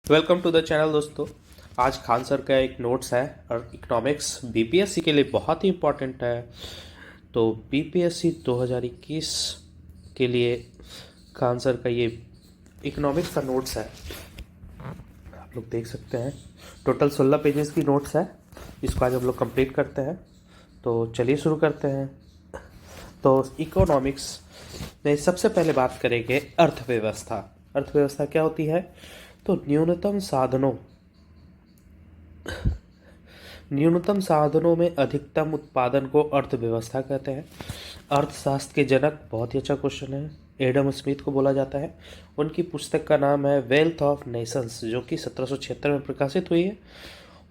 Welcome to the channel दोस्तों। आज Khan sir का एक नोट्स है और इकोनॉमिक्स बीपीएससी के लिए बहुत ही इम्पोर्टेंट है। तो बीपीएससी 2021 के लिए खान सर का ये इकोनॉमिक्स का नोट्स है, आप लोग देख सकते हैं। टोटल 16 पेजेस की नोट्स है। इसको आज हम लोग कंप्लीट करते हैं। तो चलिए शुरू करते हैं। तो इकोनॉमिक्स में सबसे पहले बात करेंगे अर्थव्यवस्था। अर्थव्यवस्था क्या होती है? तो न्यूनतम साधनों में अधिकतम उत्पादन को अर्थव्यवस्था कहते हैं। अर्थशास्त्र के जनक, बहुत ही अच्छा क्वेश्चन है, एडम स्मिथ को बोला जाता है। उनकी पुस्तक का नाम है वेल्थ ऑफ नेशंस, जो कि 1776 में प्रकाशित हुई है।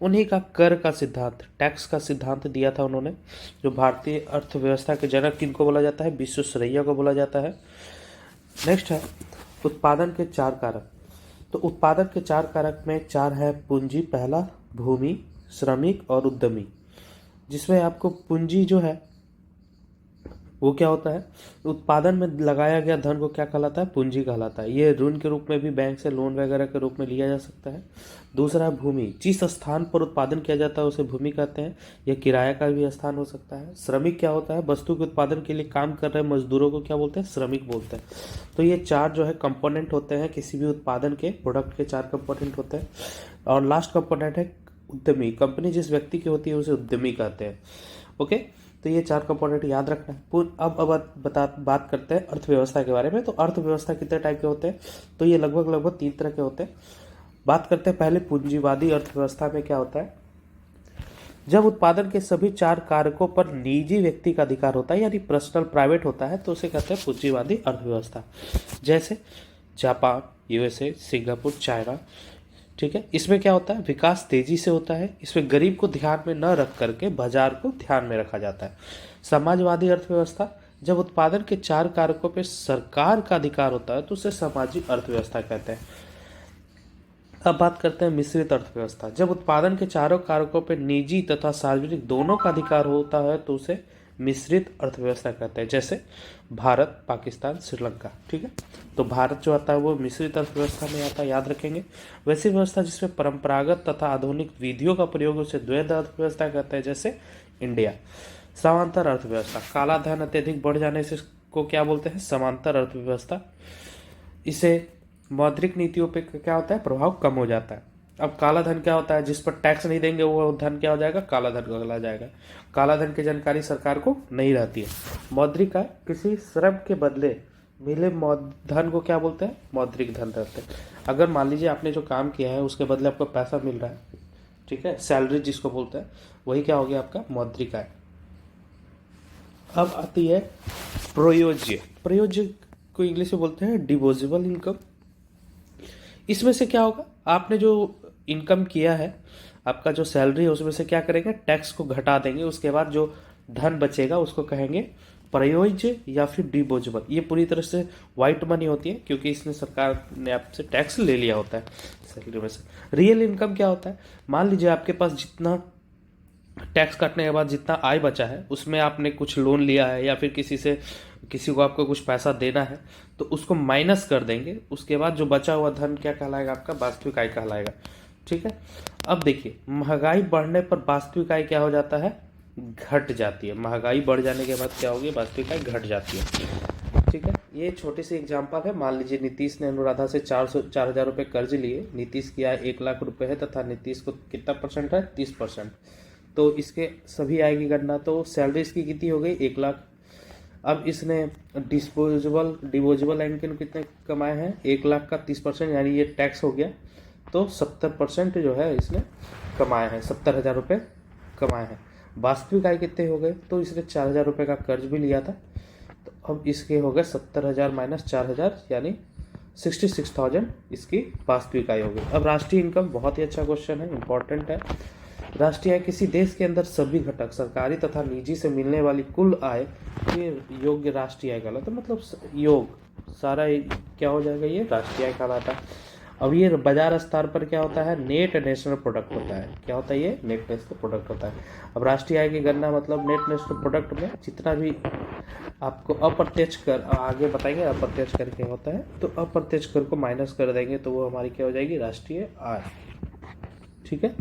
उन्हीं का कर का सिद्धांत, टैक्स का सिद्धांत दिया था उन्होंने। जो भारतीय अर्थव्यवस्था के जनक किनको बोला जाता है? विश्वेश्वरैया को बोला जाता है। नेक्स्ट है उत्पादन के 4 कारक। तो उत्पादन के 4 कारक में 4 है पूंजी, पहला भूमि, श्रमिक और उद्यमी। जिसमें आपको पूंजी जो है वो क्या होता है? उत्पादन में लगाया गया धन को क्या कहलाता है? पूंजी कहलाता है। ये ऋण के रूप में भी बैंक से लोन वगैरह के रूप में लिया जा सकता है। दूसरा है भूमि, जिस स्थान पर उत्पादन किया जाता है उसे भूमि कहते हैं। यह किराए का भी स्थान हो सकता है। श्रमिक क्या होता है? वस्तु के उत्पादन के लिए काम कर रहे मजदूरों को क्या बोलते हैं? श्रमिक बोलते हैं। तो ये 4 जो है कंपोनेंट होते हैं किसी भी उत्पादन के, प्रोडक्ट के 4 कंपोनेंट होते हैं। और लास्ट कंपोनेंट है उद्यमी। कंपनी जिस व्यक्ति की होती है उसे उद्यमी कहते हैं। ओके, तो ये 4 कंपोनेंट याद रखना है। अब बात करते हैं अर्थव्यवस्था के बारे में। तो अर्थव्यवस्था कितने टाइप के होते हैं? तो ये लगभग 3 तरह के होते हैं। बात करते हैं पहले पूंजीवादी अर्थव्यवस्था में क्या होता है। जब उत्पादन के सभी 4 कारकों पर निजी व्यक्ति का अधिकार होता है, यानी पर्सनल प्राइवेट होता है, तो उसे कहते हैं पूंजीवादी अर्थव्यवस्था। जैसे जापान, यूएसए, सिंगापुर, चाइना। ठीक है, इसमें क्या होता है? विकास तेजी से होता है। इसमें गरीब को ध्यान में न रख करके बाजार को ध्यान में रखा जाता है। समाजवादी अर्थव्यवस्था, जब उत्पादन के 4 कारकों पर सरकार का अधिकार होता है तो उसे सामाजिक अर्थव्यवस्था कहते हैं। अब बात करते हैं मिश्रित अर्थव्यवस्था। जब उत्पादन के चारों कारकों पर निजी तथा सार्वजनिक दोनों का अधिकार होता है तो उसे मिश्रित अर्थव्यवस्था कहते हैं। जैसे भारत, पाकिस्तान, श्रीलंका। ठीक है, तो भारत जो आता है वो मिश्रित अर्थव्यवस्था में आता है, याद रखेंगे। वैसी व्यवस्था जिसमें परंपरागत तथा आधुनिक विधियों का प्रयोग, उसे द्वैध अर्थव्यवस्था कहते हैं, जैसे इंडिया। समांतर अर्थव्यवस्था, काला धन अत्यधिक बढ़ जाने से को क्या बोलते हैं? समांतर अर्थव्यवस्था। इसे मौद्रिक नीतियों पे क्या होता है? प्रभाव कम हो जाता है। अब काला धन क्या होता है? जिस पर टैक्स नहीं देंगे वो धन क्या हो जाएगा? काला धन कहला जाएगा। काला धन की जानकारी सरकार को नहीं रहती है। मौद्रिक आय, किसी श्रम के बदले मिले धन को क्या बोलते हैं? मौद्रिक धन रहते हैं। अगर मान लीजिए आपने जो काम किया है उसके बदले आपको पैसा मिल रहा है, ठीक है, सैलरी जिसको बोलते हैं, वही क्या हो गया? आपका मौद्रिक आय। अब आती है प्रयोज्य। प्रयोज्य को इंग्लिश में बोलते हैं डिपोजिबल इनकम। इसमें से क्या होगा? आपने जो इनकम किया है, आपका जो सैलरी है, उसमें से क्या करेंगे? टैक्स को घटा देंगे। उसके बाद जो धन बचेगा उसको कहेंगे प्रयोज्य या फिर डिपोजिबल। ये पूरी तरह से वाइट मनी होती है क्योंकि इसने सरकार ने आपसे टैक्स ले लिया होता है सैलरी में से। रियल इनकम क्या होता है? मान लीजिए आपके पास जितना टैक्स काटने के बाद जितना आय बचा है उसमें आपने कुछ लोन लिया है या फिर किसी को आपको कुछ पैसा देना है, तो उसको माइनस कर देंगे। उसके बाद जो बचा हुआ धन क्या कहलाएगा? आपका वास्तविक आय कहलाएगा। ठीक है, अब देखिए, महंगाई बढ़ने पर वास्तविक आय क्या हो जाता है? घट जाती है। महंगाई बढ़ जाने के बाद क्या होगी? वास्तविक आय घट जाती है। ठीक है, ये छोटी सी एग्जांपल है। मान लीजिए नीतीश ने अनुराधा से 4,000 रुपये कर्ज लिए। नीतीश की आय 1 लाख रुपये है तथा नीतीश को कितना परसेंट है? 30%। तो इसके सभी आय की गणना, तो सैलरी इसकी कितनी हो गई? 1 लाख। अब इसने डिपोजिबल इनकम कितने कमाए हैं? 1 लाख का 30%, यानी ये टैक्स हो गया, तो 70% जो है इसने कमाए हैं, 70,000 रुपये कमाए हैं। वास्तविक आय कितने हो गए? तो इसने 4,000 रुपये का कर्ज भी लिया था, तो अब इसके हो गए 70,000 माइनस 4,000, यानी 66,000 इसकी वास्तविक आय हो गई। अब राष्ट्रीय इनकम, बहुत ही अच्छा क्वेश्चन है, इंपॉर्टेंट है। राष्ट्रीय आय किसी देश के अंदर सभी घटक, सरकारी तथा निजी से मिलने वाली कुल आय के योग्य राष्ट्रीय आय कहलाता है। मतलब योग सारा क्या हो जाएगा? ये राष्ट्रीय आय कहलाता है। अब ये बाजार स्तर पर क्या होता है, नेट नेशनल प्रोडक्ट होता है। क्या होता है ये, नेट नेशनल प्रोडक्ट होता है। अब राष्ट्रीय आय की गणना मतलब नेट नेशनल प्रोडक्ट में जितना भी आपको अप्रत्यक्ष कर, आगे बताएंगे अप्रत्यक्ष कर क्या होता है, तो अप्रत्यक्ष कर को माइनस कर देंगे तो वो हमारी क्या हो जाएगी, राष्ट्रीय आय। ठीक है।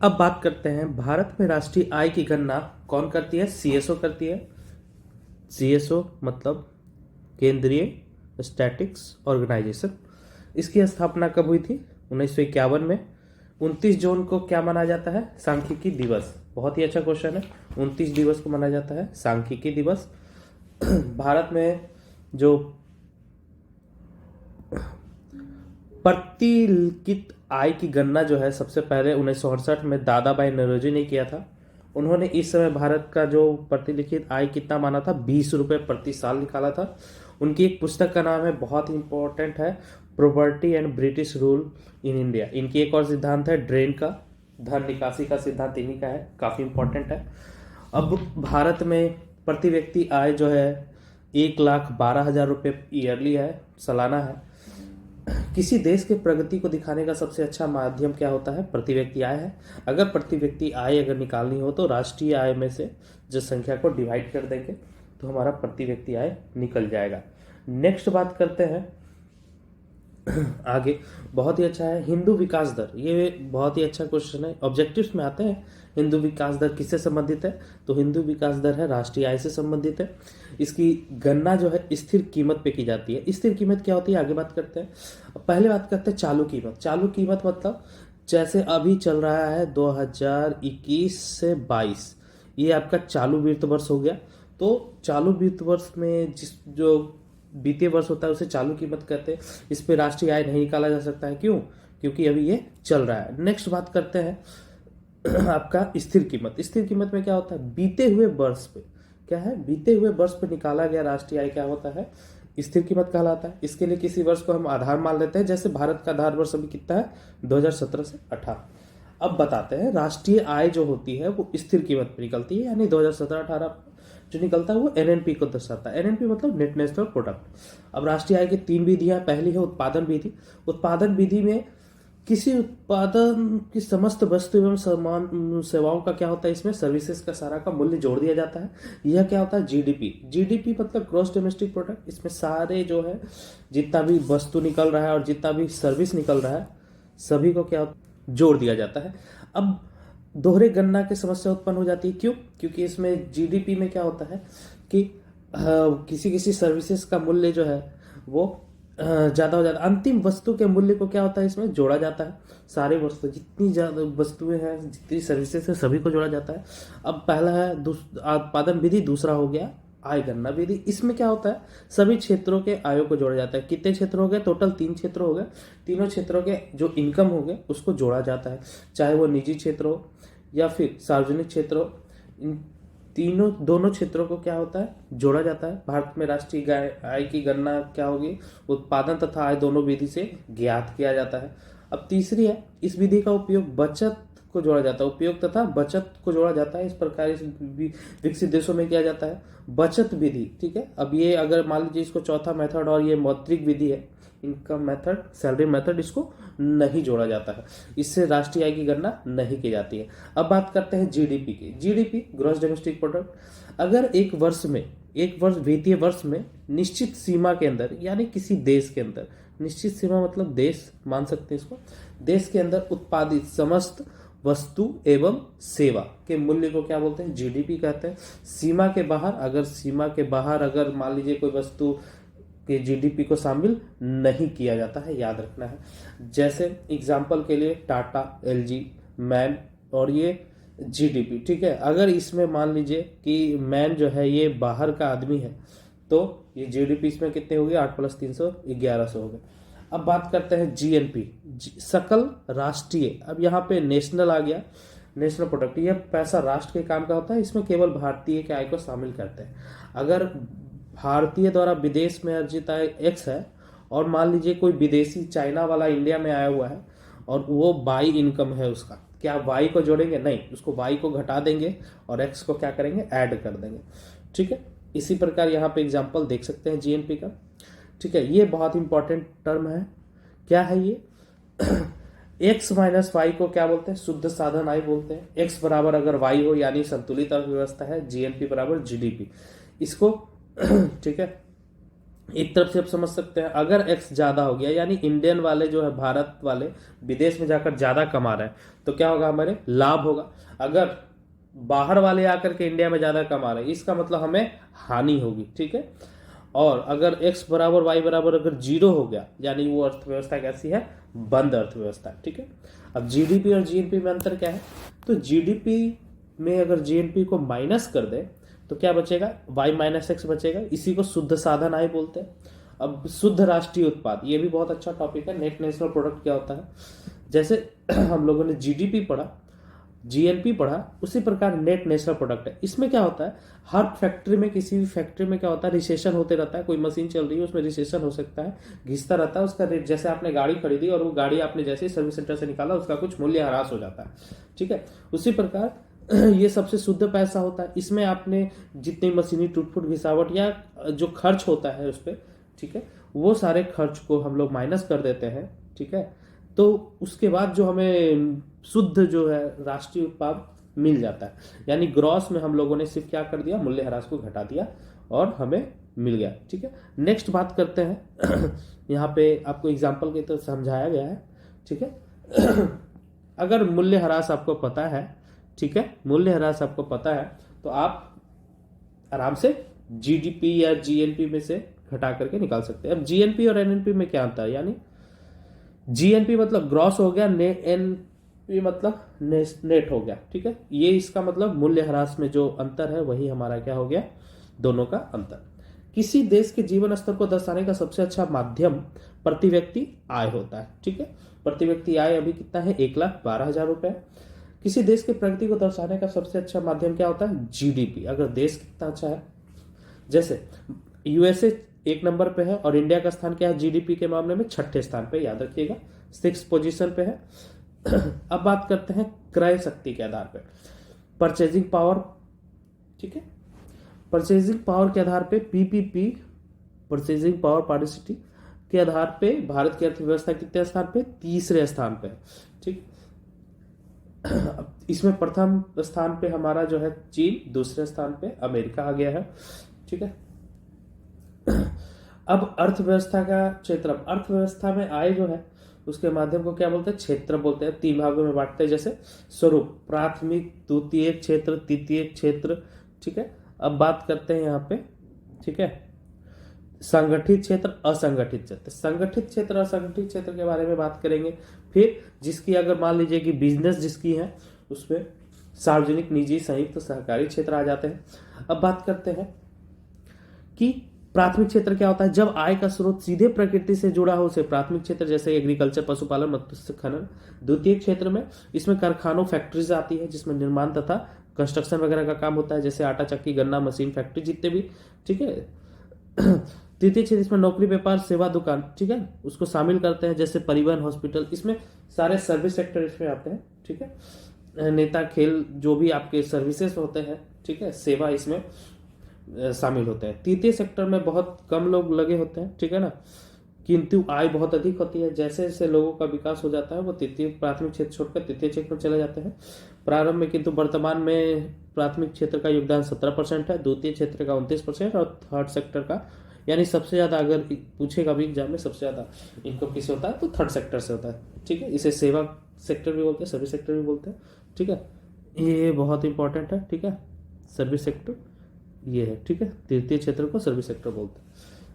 अब बात करते हैं भारत में राष्ट्रीय आय की गणना कौन करती है, सीएसओ करती है। सीएसओ मतलब केंद्रीय स्टैटिक्स ऑर्गेनाइजेशन। इसकी स्थापना कब हुई थी, 1951 में। 29 जून को क्या माना जाता है, सांख्यिकी दिवस। बहुत ही अच्छा क्वेश्चन है। 29 दिवस को माना जाता है सांख्यिकी दिवस। भारत में जो प्रतिलिखित आय की गणना जो है सबसे पहले 1968 में दादा भाई नौरोजी ने किया था। उन्होंने इस समय भारत का जो प्रतिलिखित आय कितना माना था, 20 रुपये प्रति साल निकाला था। उनकी एक पुस्तक का नाम है, बहुत ही इंपॉर्टेंट है, property and British rule in India. इनकी एक और सिद्धांत है ड्रेन का, धन निकासी का सिद्धांत इन्हीं का है, काफ़ी इंपॉर्टेंट है। अब भारत में प्रति व्यक्ति आय जो है 1,12,000 रुपये ईयरली है, सालाना है। किसी देश के प्रगति को दिखाने का सबसे अच्छा माध्यम क्या होता है, प्रति व्यक्ति आय है। अगर प्रति व्यक्ति आय अगर निकालनी हो तो राष्ट्रीय आय में से जो संख्या को डिवाइड कर देंगे तो हमारा प्रति व्यक्ति आय निकल जाएगा। नेक्स्ट बात करते हैं आगे, बहुत ही अच्छा है हिंदू विकास दर। ये बहुत ही अच्छा क्वेश्चन है, ऑब्जेक्टिव्स में आते हैं। हिंदू विकास दर किससे संबंधित है, तो हिंदू विकास दर है राष्ट्रीय आय से संबंधित है। इसकी गणना जो है स्थिर कीमत पे की जाती है। स्थिर कीमत क्या होती है, आगे बात करते हैं। पहले बात करते हैं चालू कीमत। चालू कीमत मतलब जैसे अभी चल रहा है 2021 से 22, ये आपका चालू वित्त वर्ष हो गया। तो चालू वित्त वर्ष में जिस जो वित्तीय वर्ष होता है उसे चालू कीमत कहते हैं। इस पे राष्ट्रीय आय नहीं निकाला जा सकता है, क्यों, क्योंकि अभी ये चल रहा है। नेक्स्ट बात करते हैं आपका स्थिर कीमत। स्थिर कीमत में क्या होता है, बीते हुए वर्ष पे, क्या है, बीते हुए वर्ष पे निकाला गया राष्ट्रीय आय क्या होता है, स्थिर कीमत कहलाता है। इसके लिए किसी वर्ष को हम आधार मान लेते हैं, जैसे भारत का आधार वर्ष अभी कितना है, 2017 से 18। अब बताते हैं राष्ट्रीय आय जो होती है वो स्थिर कीमत पे निकलती है, यानी 2017-18 जो निकलता है वो एनएनपी को दर्शाता है। एनएनपी मतलब नेट नेशनल प्रोडक्ट। अब राष्ट्रीय आय की 3 विधियां, पहली है उत्पादन विधि। उत्पादन विधि में किसी उत्पादन की समस्त वस्तु एवं समान सेवाओं का क्या होता है, इसमें सर्विसेज का सारा का मूल्य जोड़ दिया जाता है। यह क्या होता है, जीडीपी। जीडीपी मतलब ग्रॉस डोमेस्टिक प्रोडक्ट। इसमें सारे जो है जितना भी वस्तु निकल रहा है और जितना भी सर्विस निकल रहा है सभी को क्या जोड़ दिया जाता है। अब दोहरे गणना की समस्या उत्पन्न हो जाती है, क्यों, क्योंकि इसमें जीडीपी में क्या होता है कि किसी किसी सर्विसेज का मूल्य जो है वो ज़्यादा हो जाता है। अंतिम वस्तु के मूल्य को क्या होता है, इसमें जोड़ा जाता है। सारे वस्तु जितनी ज़्यादा वस्तुएं हैं, जितनी सर्विसेज है, सभी को जोड़ा जाता है। अब पहला है उत्पादन विधि, दूसरा हो गया आय गणना विधि। इसमें क्या होता है, सभी क्षेत्रों के आयों को जोड़ा जाता है। कितने क्षेत्र हो गए, टोटल 3 क्षेत्र हो गए। तीनों क्षेत्रों के जो इनकम हो गए उसको जोड़ा जाता है, चाहे वो निजी क्षेत्र हो या फिर सार्वजनिक क्षेत्र हो। इन दोनों क्षेत्रों को क्या होता है, जोड़ा जाता है। भारत में राष्ट्रीय आय की गणना क्या होगी, उत्पादन तथा आय दोनों विधि से ज्ञात किया जाता है। अब तीसरी है, इस विधि का उपयोग बचत को जोड़ा जाता है। उपयोग तथा बचत को जोड़ा जाता है। इस प्रकार इस विकसित देशों में किया जाता है बचत विधि। ठीक है। अब ये अगर मान लीजिए इसको चौथा मेथड और ये मौद्रिक विधि है, इनकम मेथड, सैलरी मेथड, इसको नहीं जोड़ा जाता है। इससे राष्ट्रीय आय की गणना नहीं की जाती है। अब बात करते हैं जीडीपी की। GDP gross domestic product. अगर एक वर्ष वित्तीय वर्ष में निश्चित सीमा के अंदर, यानी किसी देश के अंदर, निश्चित सीमा मतलब देश मान सकते हैं इसको, देश के अंदर उत्पादित समस्त वस्तु एवं सेवा के मूल्य को क्या बोलते हैं, जीडीपी कहते हैं। सीमा के बाहर अगर मान लीजिए कोई वस्तु के जीडीपी को शामिल नहीं किया जाता है, याद रखना है। जैसे एग्जांपल के लिए टाटा, एलजी, मैन और ये जीडीपी। ठीक है। अगर इसमें मान लीजिए कि मैन जो है ये बाहर का आदमी है तो ये जीडीपी इसमें कितने हो गए, 8 + 3 = 1100 हो गए। अब बात करते हैं जीएनपी, सकल राष्ट्रीय। अब यहाँ पे नेशनल आ गया, नेशनल प्रोडक्ट। यह पैसा राष्ट्र के काम का होता है, इसमें केवल भारतीय के आय को शामिल करते हैं। अगर भारतीय द्वारा विदेश में अर्जित आय एक्स है और मान लीजिए कोई विदेशी चाइना वाला इंडिया में आया हुआ है और वो वाई इनकम है उसका, क्या वाई को जोड़ेंगे, नहीं, उसको वाई को घटा देंगे और एक्स को क्या करेंगे, ऐड कर देंगे। ठीक है। इसी प्रकार यहाँ पे एग्जांपल देख सकते हैं जीएनपी का। ठीक है, ये बहुत इंपॉर्टेंट टर्म है। क्या है ये? x माइनस वाई को क्या बोलते हैं? शुद्ध साधन आय बोलते हैं। x बराबर अगर y हो यानी संतुलित अर्थव्यवस्था है, जीएनपी बराबर जीडीपी। इसको ठीक है, एक तरफ से आप समझ सकते हैं, अगर x ज्यादा हो गया यानी इंडियन वाले जो है, भारत वाले विदेश में जाकर ज्यादा कमा रहे हैं, तो क्या होगा? हमारे लाभ होगा। अगर बाहर वाले आकर के इंडिया में ज्यादा कमा रहे हैं, इसका मतलब हमें हानि होगी। ठीक है, और अगर x बराबर y बराबर अगर 0 हो गया यानी वो अर्थव्यवस्था कैसी है? बंद अर्थव्यवस्था। ठीक है, अब जीडीपी और जीएनपी में अंतर क्या है? तो जीडीपी में अगर जीएनपी को माइनस कर दे तो क्या बचेगा? y माइनस एक्स बचेगा। इसी को शुद्ध साधन आय बोलते हैं। अब शुद्ध राष्ट्रीय उत्पाद, ये भी बहुत अच्छा टॉपिक है। नेट नेशनल प्रोडक्ट क्या होता है? जैसे हम लोगों ने जीडीपी पढ़ा, जीएनपी पढ़ा, उसी प्रकार नेट नेशनल प्रोडक्ट है। इसमें क्या होता है? हर फैक्ट्री में, किसी भी फैक्ट्री में क्या होता है? रिसेशन होते रहता है। कोई मशीन चल रही है, उसमें रिसेशन हो सकता है, घिसता रहता है उसका रेट। जैसे आपने गाड़ी खरीदी और वो गाड़ी आपने जैसे ही सर्विस सेंटर से निकाला, उसका कुछ मूल्य ह्रास हो जाता है। ठीक है, उसी प्रकार ये सबसे शुद्ध पैसा होता है। इसमें आपने जितनी मशीनी टूट-फूट, घिसावट या जो खर्च होता है उस पर, ठीक है, वो सारे खर्च को हम लोग माइनस कर देते हैं। ठीक है, तो उसके बाद जो हमें शुद्ध जो है राष्ट्रीय उत्पाद मिल जाता है। यानी ग्रॉस में हम लोगों ने सिर्फ क्या कर दिया? मूल्य ह्रास को घटा दिया और हमें मिल गया। ठीक है, नेक्स्ट बात करते हैं। यहाँ पे आपको एग्जाम्पल की तरह समझाया गया है। ठीक है, अगर मूल्य ह्रास आपको पता है, ठीक है, मूल्य ह्रास आपको पता है, तो आप आराम से जीडीपी या जीएनपी में से घटा करके निकाल सकते हैं। अब जीएनपी और एनएनपी में क्या अंतर है? यानी जीएनपी मतलब ग्रॉस हो गया, एनपी मतलब नेट हो गया। ठीक है, ये इसका मतलब मूल्य ह्रास में जो अंतर है वही हमारा क्या हो गया? दोनों का अंतर। किसी देश के जीवन स्तर को दर्शाने का सबसे अच्छा माध्यम प्रति व्यक्ति आय होता है। ठीक है, प्रति व्यक्ति आय अभी कितना है? 1,12,000 रुपए। किसी देश की प्रगति को दर्शाने का सबसे अच्छा माध्यम क्या होता है? जीडीपी। अगर देश कितना अच्छा है, जैसे यूएसए 1 नंबर पे है और इंडिया का स्थान क्या है जीडीपी के मामले में? 6ठे स्थान पे, याद रखिएगा, 6 पोजीशन पे है। अब बात करते हैं क्रय शक्ति के आधार पे, परचेजिंग पावर। ठीक है, परचेजिंग पावर के आधार पे पीपीपी, परचेजिंग पावर पारिसिटी के आधार पे भारत की अर्थव्यवस्था कितने स्थान पे? 3रे स्थान पे। ठीक, इसमें प्रथम स्थान पे हमारा जो है चीन, दूसरे स्थान पे अमेरिका आ गया है। ठीक है, अब अर्थव्यवस्था का क्षेत्र, अर्थव्यवस्था में आय जो है उसके माध्यम को क्या बोलते हैं? क्षेत्र बोलते हैं। 3 भागों में बांटते हैं, जैसे स्वरूप, प्राथमिक, द्वितीय क्षेत्र, तृतीय क्षेत्र। ठीक है, अब बात करते हैं यहाँ पे, ठीक है, संगठित क्षेत्र, असंगठित क्षेत्र। संगठित क्षेत्र, असंगठित क्षेत्र के बारे में बात करेंगे। फिर जिसकी अगर मान लीजिए कि बिजनेस जिसकी है, उसमें सार्वजनिक, निजी, संयुक्त, सहकारी क्षेत्र आ जाते हैं। अब बात करते हैं कि प्राथमिक क्षेत्र क्या होता है? जब आय का स्रोत सीधे प्रकृति से जुड़ा हो उसे प्राथमिक क्षेत्र, जैसे एग्रीकल्चर, पशुपालन, मत्स्य खनन। द्वितीय क्षेत्र में इसमें कारखानों, फैक्ट्रीज आती है जिसमें निर्माण तथा कंस्ट्रक्शन वगैरह का काम होता है, जैसे आटा चक्की, गन्ना मशीन, फैक्ट्री, जितने भी। ठीक है, तृतीय क्षेत्र इसमें नौकरी, व्यापार, सेवा, दुकान, ठीक है, उसको शामिल करते हैं, जैसे परिवहन, हॉस्पिटल। इसमें सारे सर्विस सेक्टर इसमें आते हैं। ठीक है, नेता, खेल, जो भी आपके सर्विसेज होते हैं, ठीक है, सेवा इसमें शामिल होते हैं। तृतीय सेक्टर में बहुत कम लोग लगे होते हैं, ठीक है ना, किंतु आय बहुत अधिक होती है। जैसे जैसे लोगों का विकास हो जाता है वो तृतीय, प्राथमिक क्षेत्र छोड़कर तृतीय क्षेत्र में चले जाते हैं प्रारंभ में, किंतु वर्तमान में प्राथमिक क्षेत्र का योगदान 17% है, द्वितीय क्षेत्र का 29% और थर्ड सेक्टर का, यानी सबसे ज्यादा अगर पूछेगा भी एग्जाम में, सबसे ज्यादा इनकम किसे होता है? तो थर्ड सेक्टर से होता है। ठीक है, इसे सेवा सेक्टर भी बोलते हैं, सर्विस सेक्टर भी बोलते हैं। ठीक है, ये बहुत इंपॉर्टेंट है। ठीक है, सर्विस सेक्टर ये है। ठीक है, तृतीय क्षेत्र को सर्विस सेक्टर बोलते हैं।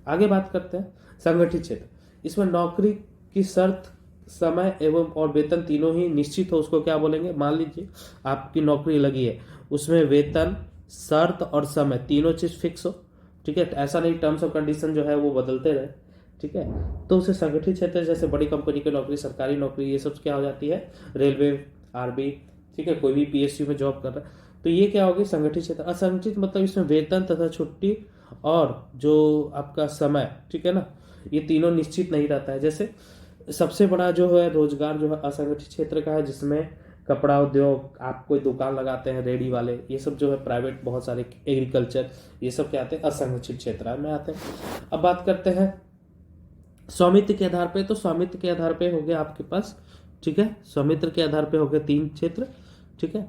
आगे बात करते हैं संगठित क्षेत्र। इसमें नौकरी की शर्त, समय एवं और वेतन तीनों ही निश्चित हो, उसको क्या बोलेंगे? मान लीजिए आपकी नौकरी लगी है, उसमें वेतन, शर्त और समय तीनों चीज फिक्स हो। ठीक है, ऐसा नहीं टर्म्स और कंडीशन जो है वो बदलते रहे। ठीक है, तो उसे संगठित क्षेत्र, जैसे बड़ी कंपनी की नौकरी, सरकारी नौकरी, ये सब क्या हो जाती है? रेलवे, आर्मी, ठीक है, कोई भी पीएसयू में जॉब कर रहा है, तो ये क्या होगी? संगठित क्षेत्र। असंगठित मतलब इसमें वेतन तथा छुट्टी और जो आपका समय, ठीक है ना, ये तीनों निश्चित नहीं रहता है। जैसे सबसे बड़ा जो है रोजगार जो है असंगठित क्षेत्र का है, जिसमें कपड़ा उद्योग, आप कोई दुकान लगाते हैं, रेडी वाले, ये सब जो है प्राइवेट, बहुत सारे एग्रीकल्चर, ये सब क्या आते हैं? असंगठित क्षेत्र में आते हैं। अब बात करते हैं स्वामित्व के आधार पे, तो स्वामित्व के आधार पे हो गया आपके पास, ठीक है, स्वामित्व के आधार पे हो गया 3 क्षेत्र, ठीक है।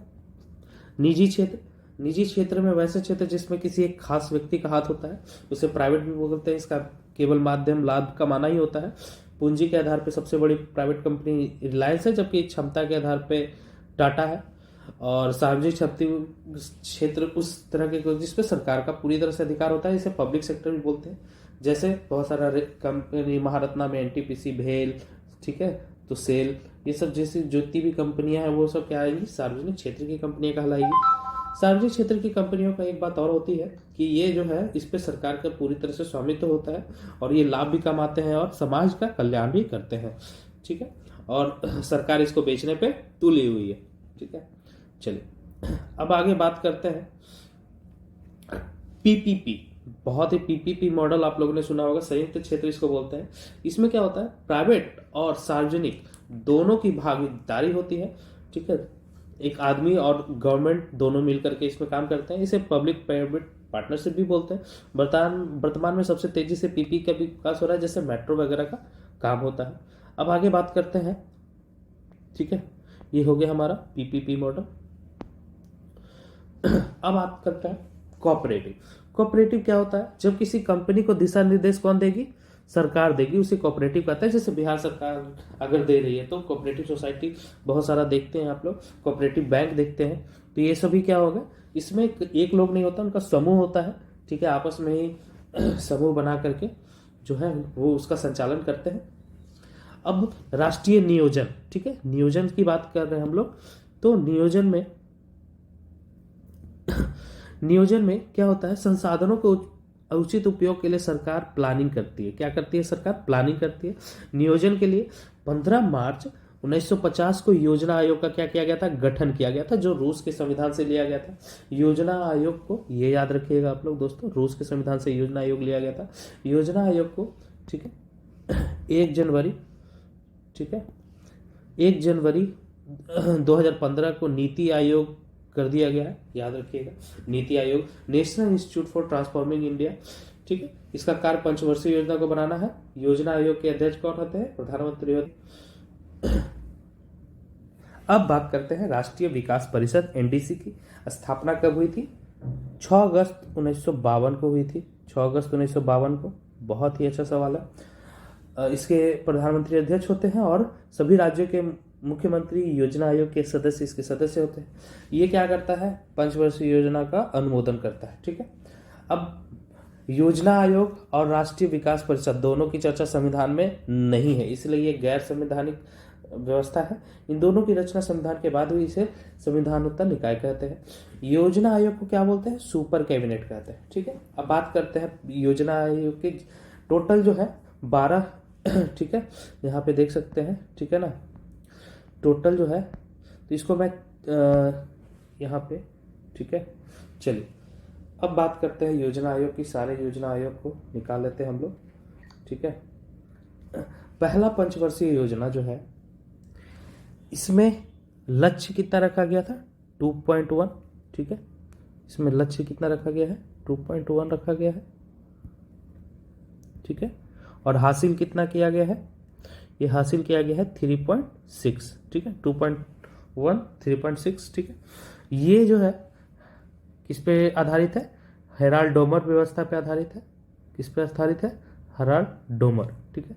निजी क्षेत्र, निजी क्षेत्र में वैसे क्षेत्र जिसमें किसी एक खास व्यक्ति का हाथ होता है, उसे प्राइवेट भी बोलते हैं, इसका केवल माध्यम लाभ कमाना ही होता है। पूंजी के आधार पे सबसे बड़ी प्राइवेट कंपनी रिलायंस है, जबकि क्षमता के आधार पे टाटा है। और सार्वजनिक शक्ति क्षेत्र उस तरह के जिसपे सरकार का पूरी तरह से अधिकार होता है, इसे पब्लिक सेक्टर भी बोलते हैं। जैसे बहुत सारा कंपनी, महारत्ना में एनटीपीसी, भेल, ठीक है, तो सेल, ये सब जैसी जितनी भी कंपनियां हैं वो सब क्या आएंगी, सार्वजनिक क्षेत्र की कंपनियां कहलाएगी। सार्वजनिक क्षेत्र की कंपनियों का एक बात और होती है कि ये जो है इस पे सरकार का पूरी तरह से स्वामित्व होता है और ये लाभ भी कमाते हैं और समाज का कल्याण भी करते हैं, ठीक है। और सरकार इसको बेचने पे तुली हुई है, ठीक है। चलिए अब आगे बात करते हैं पीपीपी। बहुत ही पीपीपी मॉडल आप लोगों ने सुना होगा, संयुक्त क्षेत्र इसको बोलते हैं। इसमें क्या होता है, प्राइवेट और सार्वजनिक दोनों की भागीदारी होती है, ठीक है। एक आदमी और गवर्नमेंट दोनों मिलकर के इसमें काम करते हैं। इसे पब्लिक प्राइवेट पार्टनरशिप भी बोलते हैं। वर्तमान में सबसे तेजी से पीपी का विकास हो रहा है, जैसे मेट्रो वगैरह का काम होता है। अब आगे बात करते हैं, ठीक है, ये हो गया हमारा पीपीपी मॉडल। अब बात करते हैं कोऑपरेटिव। कोऑपरेटिव क्या होता है, जब किसी कंपनी को दिशा निर्देश कौन देगी, सरकार देगी, उसे कोऑपरेटिव कहता है। जैसे बिहार सरकार अगर दे रही है तो कोऑपरेटिव सोसाइटी बहुत सारा देखते हैं आप लोग, कोऑपरेटिव बैंक देखते हैं, तो ये सभी क्या होगा, इसमें एक लोग नहीं होता, उनका समूह होता है, ठीक है, आपस में ही समूह बना करके जो है वो उसका संचालन करते हैं। अब राष्ट्रीय नियोजन, ठीक है, नियोजन की बात कर रहे हैं हम लोग, तो नियोजन में क्या होता है, संसाधनों को उचित उपयोग के लिए सरकार प्लानिंग करती है। क्या करती है, सरकार प्लानिंग करती है। नियोजन के लिए 15 मार्च 1950 को योजना आयोग का क्या किया गया था, गठन किया गया था, जो रूस के संविधान से लिया गया था। योजना आयोग को, ये याद रखिएगा आप लोग दोस्तों, रूस के संविधान से योजना आयोग लिया गया था। योजना आयोग को, ठीक है, 1 जनवरी, ठीक है, 1 जनवरी 2015 को नीति आयोग कर दिया गया है, याद रखिएगा। NITI Aayog, national institute for transforming India, ठीक है, इसका कार्य पंचवर्षीय योजना को बनाना है। योजना आयोग के अध्यक्ष कौन होते हैं, प्रधानमंत्री होते हैं। अब बात करते हैं राष्ट्रीय विकास परिषद एनडीसी की स्थापना कब हुई थी, 6 अगस्त 1952 को हुई थी। 6 अगस्त 1952 को, बहुत ही अच्छा सवाल है। इसके प्रधानमंत्री अध्यक्ष होते हैं और सभी राज्यों के मुख्यमंत्री योजना आयोग के सदस्य इसके सदस्य होते हैं। ये क्या करता है, पंचवर्षीय योजना का अनुमोदन करता है, ठीक है। अब योजना आयोग और राष्ट्रीय विकास परिषद दोनों की चर्चा संविधान में नहीं है, इसलिए ये गैर संवैधानिक व्यवस्था है। इन दोनों की रचना संविधान के बाद हुई, इसे संविधानोत्तर निकाय कहते हैं। योजना आयोग को क्या बोलते हैं, सुपर कैबिनेट कहते हैं, ठीक है। अब बात करते हैं योजना आयोग की, टोटल जो है 12, ठीक है, यहाँ पे देख सकते हैं, ठीक है ना, टोटल जो है, तो इसको मैं यहाँ पे, ठीक है। चलिए अब बात करते हैं योजना आयोग की, सारे योजना आयोग को निकाल लेते हैं हम लोग, ठीक है। पहला पंचवर्षीय योजना जो है, इसमें लक्ष्य कितना रखा गया था, 2.1, ठीक है, इसमें लक्ष्य कितना रखा गया है, 2.1 रखा गया है, ठीक है। और हासिल कितना किया गया है, ये हासिल किया गया है 3.6, ठीक है, 2.1 3.6, ठीक है। ये जो है किस पे आधारित है, हेराल्ड डोमर व्यवस्था पे आधारित है। किस पे आधारित है, हेराल्ड डोमर, ठीक है,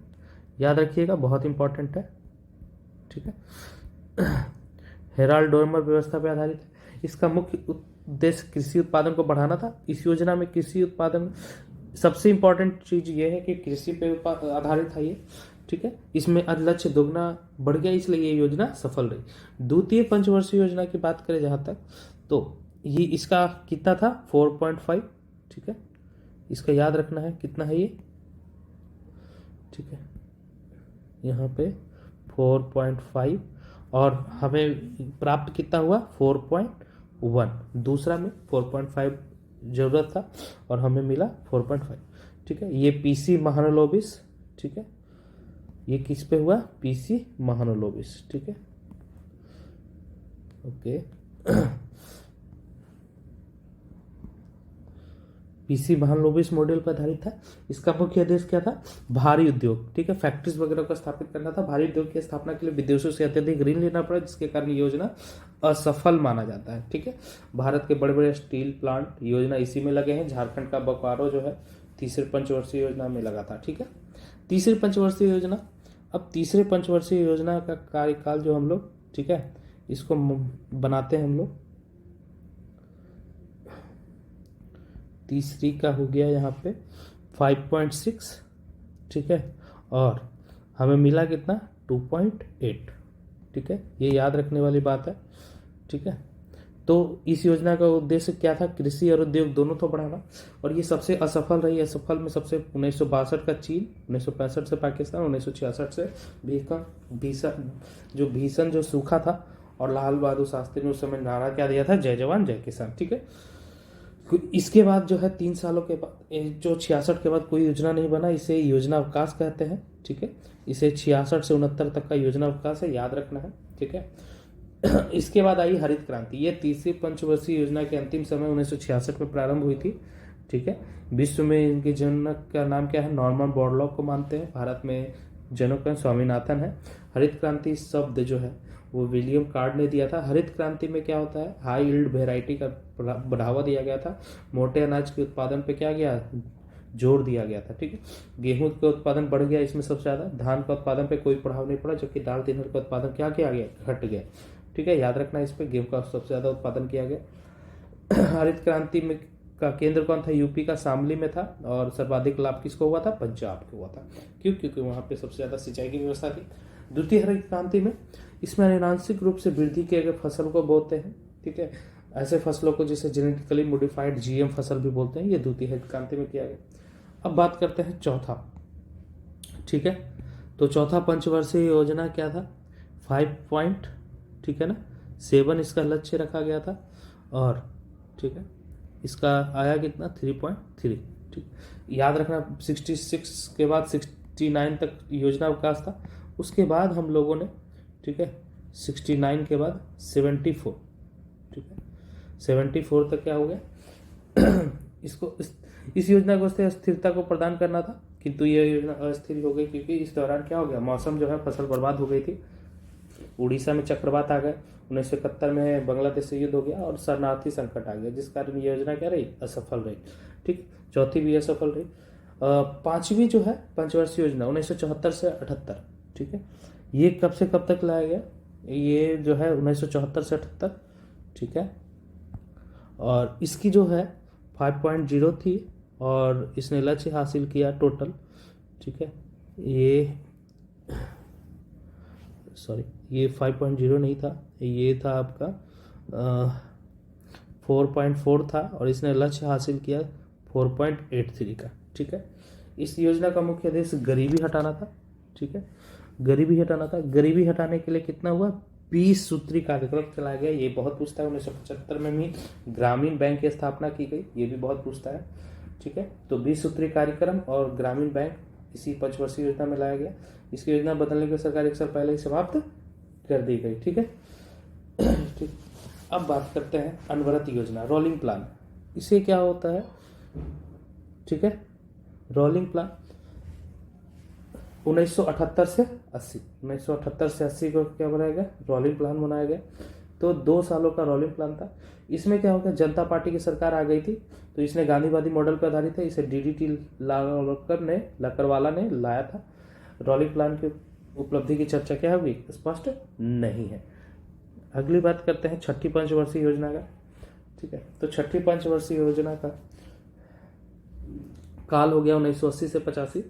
याद रखिएगा, बहुत इंपॉर्टेंट है, ठीक है। हेराल्ड डोमर व्यवस्था पे आधारित है। इसका मुख्य उद्देश्य कृषि उत्पादन को बढ़ाना था। इस योजना में कृषि उत्पादन, सबसे इंपॉर्टेंट चीज ये है कि कृषि पे आधारित है ये, ठीक है। इसमें लक्ष्य दोगुना बढ़ गया, इसलिए ये योजना सफल रही। द्वितीय पंचवर्षीय योजना की बात करें जहां तक, तो ये इसका कितना था, 4.5, ठीक है, इसका याद रखना है कितना है ये, ठीक है, यहाँ पे 4.5, और हमें प्राप्त कितना हुआ, 4.1। दूसरा में 4.5 जरूरत था और हमें मिला 4.5, ठीक है। ये पीसी महानलोबिस, ठीक है, ये किस पे हुआ, पीसी महानलोबिस, ठीक है, ओके। पीसी महालनोबिस मॉडल पर आधारित था। इसका मुख्य उद्देश्य क्या था? भारी उद्योग, ठीक है, फैक्ट्रीज वगैरह को स्थापित करना था। भारी उद्योग की स्थापना के लिए विदेशों से अत्यधिक ऋण लेना पड़ा, जिसके कारण योजना असफल माना जाता है। ठीक है, भारत के बड़े बड़े स्टील प्लांट योजना इसी में लगे हैं। झारखंड का बोकारो जो है तीसरे पंचवर्षीय योजना में लगा था। ठीक है, तीसरे पंचवर्षीय योजना। अब तीसरे पंचवर्षीय योजना का कार्यकाल जो हम लोग, ठीक है, इसको बनाते हैं हम लोग, तीसरी का हो गया यहाँ पे 5.6, ठीक है, और हमें मिला कितना? 2.8। ठीक है, ये याद रखने वाली बात है। ठीक है, तो इस योजना का उद्देश्य क्या था? कृषि और उद्योग दोनों तो बढ़ाना, और ये सबसे असफल रही। असफल में सबसे 1962 का चीन, 1965 से पाकिस्तान, 1966 से भीषण जो सूखा था, और लाल बहादुर शास्त्री ने उस समय नारा क्या दिया था? जय जवान जय किसान। ठीक है, इसके बाद जो है 3 सालों के बाद, जो 66 के बाद कोई योजना नहीं बना, इसे योजना अवकाश कहते हैं। ठीक है, इसे 66 से 69 तक का योजना अवकाश है, याद रखना है। ठीक है, इसके बाद आई हरित क्रांति। ये तीसरी पंचवर्षीय योजना के अंतिम समय 1966 में प्रारंभ हुई थी। ठीक है, विश्व में इनके जनक का नाम क्या है? नॉर्मन बोरलॉग को मानते हैं। भारत में जनक का स्वामीनाथन है। हरित क्रांति शब्द जो है वो विलियम कार्ड ने दिया था। हरित क्रांति में क्या होता है? हाई यील्ड वेराइटी का बढ़ावा दिया गया था। मोटे अनाज के उत्पादन पे क्या गया? जोर दिया गया था। ठीक है, गेहूं का उत्पादन बढ़ गया इसमें सबसे ज्यादा। धान का उत्पादन पे कोई प्रभाव नहीं पड़ा, जबकि दाल तिलहन का उत्पादन क्या किया गया? घट गया। ठीक है, याद रखना इस पे, गेहूं का सबसे ज्यादा उत्पादन किया गया। हरित क्रांति में का केंद्र कौन था? यूपी का शामली में था, और सर्वाधिक लाभ किसको हुआ था? पंजाब को हुआ था। क्यों? क्योंकि वहां पे सबसे ज्यादा सिंचाई की व्यवस्था थी। द्वितीय हरित क्रांति में इसमें अनुवांशिक रूप से वृद्धि किए गए फसल को बोलते हैं। ठीक है, ऐसे फसलों को जिसे जेनेटिकली मॉडिफाइड जीएम फसल भी बोलते हैं, ये द्वितीय हरित क्रांति में किया गया। अब बात करते हैं चौथा। ठीक है, तो चौथा पंचवर्षीय योजना क्या था? 5 ठीक है ना, 7 इसका लक्ष्य रखा गया था, और ठीक है, इसका आया कितना? 3.3। ठीक, याद रखना 66 के बाद 69 तक योजना अवकाश था। उसके बाद हम लोगों ने, ठीक है, 69 के बाद 74, ठीक है, 74 तक क्या हो गया? इसको इस योजना को स्थिरता को प्रदान करना था, किंतु यह योजना अस्थिर हो गई, क्योंकि इस दौरान क्या हो गया? मौसम जो है, फसल बर्बाद हो गई थी। उड़ीसा में चक्रवात आ गए, 1971 में बांग्लादेश से युद्ध हो गया, और शरणार्थी संकट आ गया, जिस कारण योजना क्या रही? असफल रही। ठीक, चौथी भी असफल रही। पांचवी जो है पंचवर्षीय योजना 1974 से 78, ठीक है, ये कब से कब तक लाया गया? ये जो है 1974 से 78, ठीक है, और इसकी जो है 5.0 थी, और इसने लक्ष्य हासिल किया टोटल। ठीक है, ये 5.0 नहीं था, ये था आपका 4.4 था, और इसने लक्ष्य हासिल किया 4.83 का। ठीक है, इस योजना का मुख्य उद्देश्य गरीबी हटाना था। ठीक है, गरीबी हटाना था। गरीबी हटाने के लिए कितना हुआ? 20 सूत्री कार्यक्रम चलाया गया। ये बहुत पूछता है। 1975 में भी ग्रामीण बैंक की स्थापना की गई, ये भी बहुत पूछता है। ठीक है, तो 20 सूत्री कार्यक्रम और ग्रामीण बैंक इसी पंचवर्षीय योजना में लाया गया। इसकी योजना बदलने के सरकार 1 साल पहले ही समाप्त कर दी गई। ठीक है, ठीक। अब बात करते हैं अनवरत योजना, रोलिंग प्लान। इसे क्या होता है? ठीक है, रोलिंग प्लान 1978 से 80, 1978 से 80 को क्या बनाया गया? रोलिंग प्लान बनाया गया। तो 2 सालों का रोलिंग प्लान था। इसमें क्या हो गया? जनता पार्टी की सरकार आ गई थी, तो इसने गांधीवादी मॉडल पर आधारित है। इसे डीडीटी लकरवाला ने लाया था। रोलिंग प्लान की उपलब्धि की चर्चा क्या होगी? स्पष्ट नहीं है। अगली बात करते हैं छठी पंचवर्षीय योजना का। ठीक है, तो छठी पंचवर्षीय योजना का काल हो गया 1980 से 85।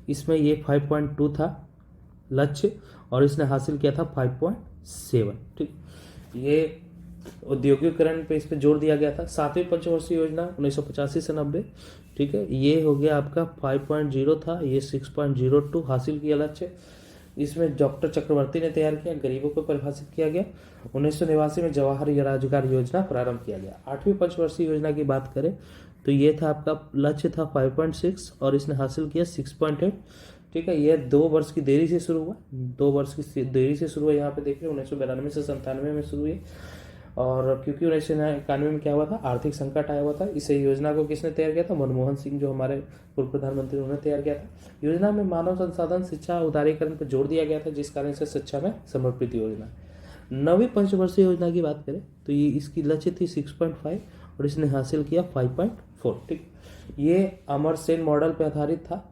इसमें ये 5.2 था लक्ष्य, और इसने हासिल किया था 5.7। ठीक, ये औद्योगिकरण पे इस पे जोर दिया गया था। 7वीं पंचवर्षीय योजना 1985 से 90, ठीक है, ये हो गया आपका 5.0 था, ये 6.02 हासिल किया लक्ष्य। इसमें डॉक्टर चक्रवर्ती ने तैयार किया, गरीबों को परिभाषित किया गया। 1989 में जवाहर रोजगार योजना प्रारंभ किया गया। 8वीं पंचवर्षीय योजना की बात करें तो ये था आपका लक्ष्य था 5.6, और इसने हासिल किया 6.8। ठीक है, यह 2 वर्ष की देरी से शुरू हुआ। 2 वर्ष की देरी से शुरू हुआ। यहाँ पे देखिए 1992 से 97 में शुरू हुई। और क्योंकि 1991 में क्या हुआ था, आर्थिक संकट आया हुआ था। इस योजना को किसने तैयार किया था? मनमोहन सिंह, जो हमारे पूर्व प्रधानमंत्री, उन्होंने तैयार किया था। योजना में मानव संसाधन, शिक्षा, उदारीकरण पर जोर दिया गया था, जिस कारण से शिक्षा में समर्पित योजना है। 9वीं पंचवर्षीय योजना की बात करें तो ये इसकी लक्ष्य थी 6.5 और इसने हासिल किया 5.4। ठीक, ये अमरसेन मॉडल पर आधारित था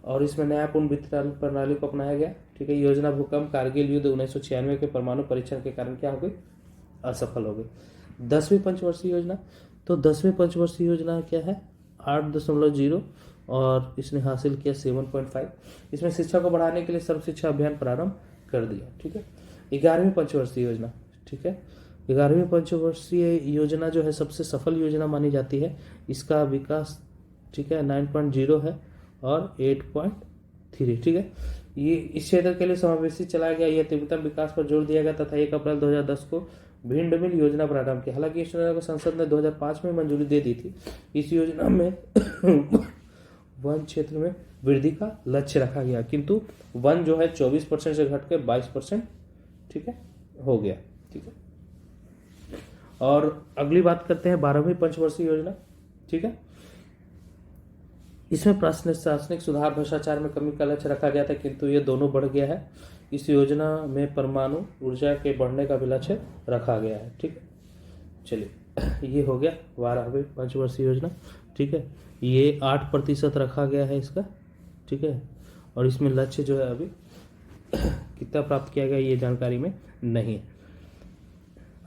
और इसमें नया पूर्ण वितरण प्रणाली को अपनाया गया। ठीक है, योजना भूकंप, कारगिल युद्ध, 1996 के परमाणु परीक्षण के कारण क्या हो गई? असफल हो गई। 10वीं पंचवर्षीय योजना, तो 10वीं पंचवर्षीय योजना क्या है? 8.0 और इसने हासिल किया 7.5। इसमें शिक्षा को बढ़ाने के लिए सर्व शिक्षा अभियान प्रारंभ कर दिया। ठीक है, 11वीं पंचवर्षीय योजना। ठीक है, 11वीं पंचवर्षीय योजना जो है सबसे सफल योजना मानी जाती है। इसका विकास, ठीक है, 9.0 है और 8.3। ठीक है, ये इस क्षेत्र के लिए समावेशी चलाया गया। यह तीव्रतम विकास पर जोर दिया गया तथा 1 अप्रैल 2010 को भिंड मिल योजना प्रारंभ की। हालांकि इस योजना को संसद ने 2005 में मंजूरी दे दी थी। इस योजना में वन क्षेत्र में वृद्धि का लक्ष्य रखा गया, किंतु वन जो है 24% से घट के 22%, ठीक है, हो गया। ठीक है, और अगली बात करते हैं 12वीं पंचवर्षीय योजना। ठीक है, इसमें प्रशासनिक सुधार, भ्रष्टाचार में कमी का लक्ष्य रखा गया था, किंतु ये दोनों बढ़ गया है। इस योजना में परमाणु ऊर्जा के बढ़ने का भी लक्ष्य रखा गया है। ठीक है, चलिए ये हो गया 12वीं पंचवर्षीय योजना। ठीक है, ये 8% रखा गया है इसका। ठीक है, और इसमें लक्ष्य जो है अभी कितना प्राप्त किया गया ये जानकारी में नहीं है।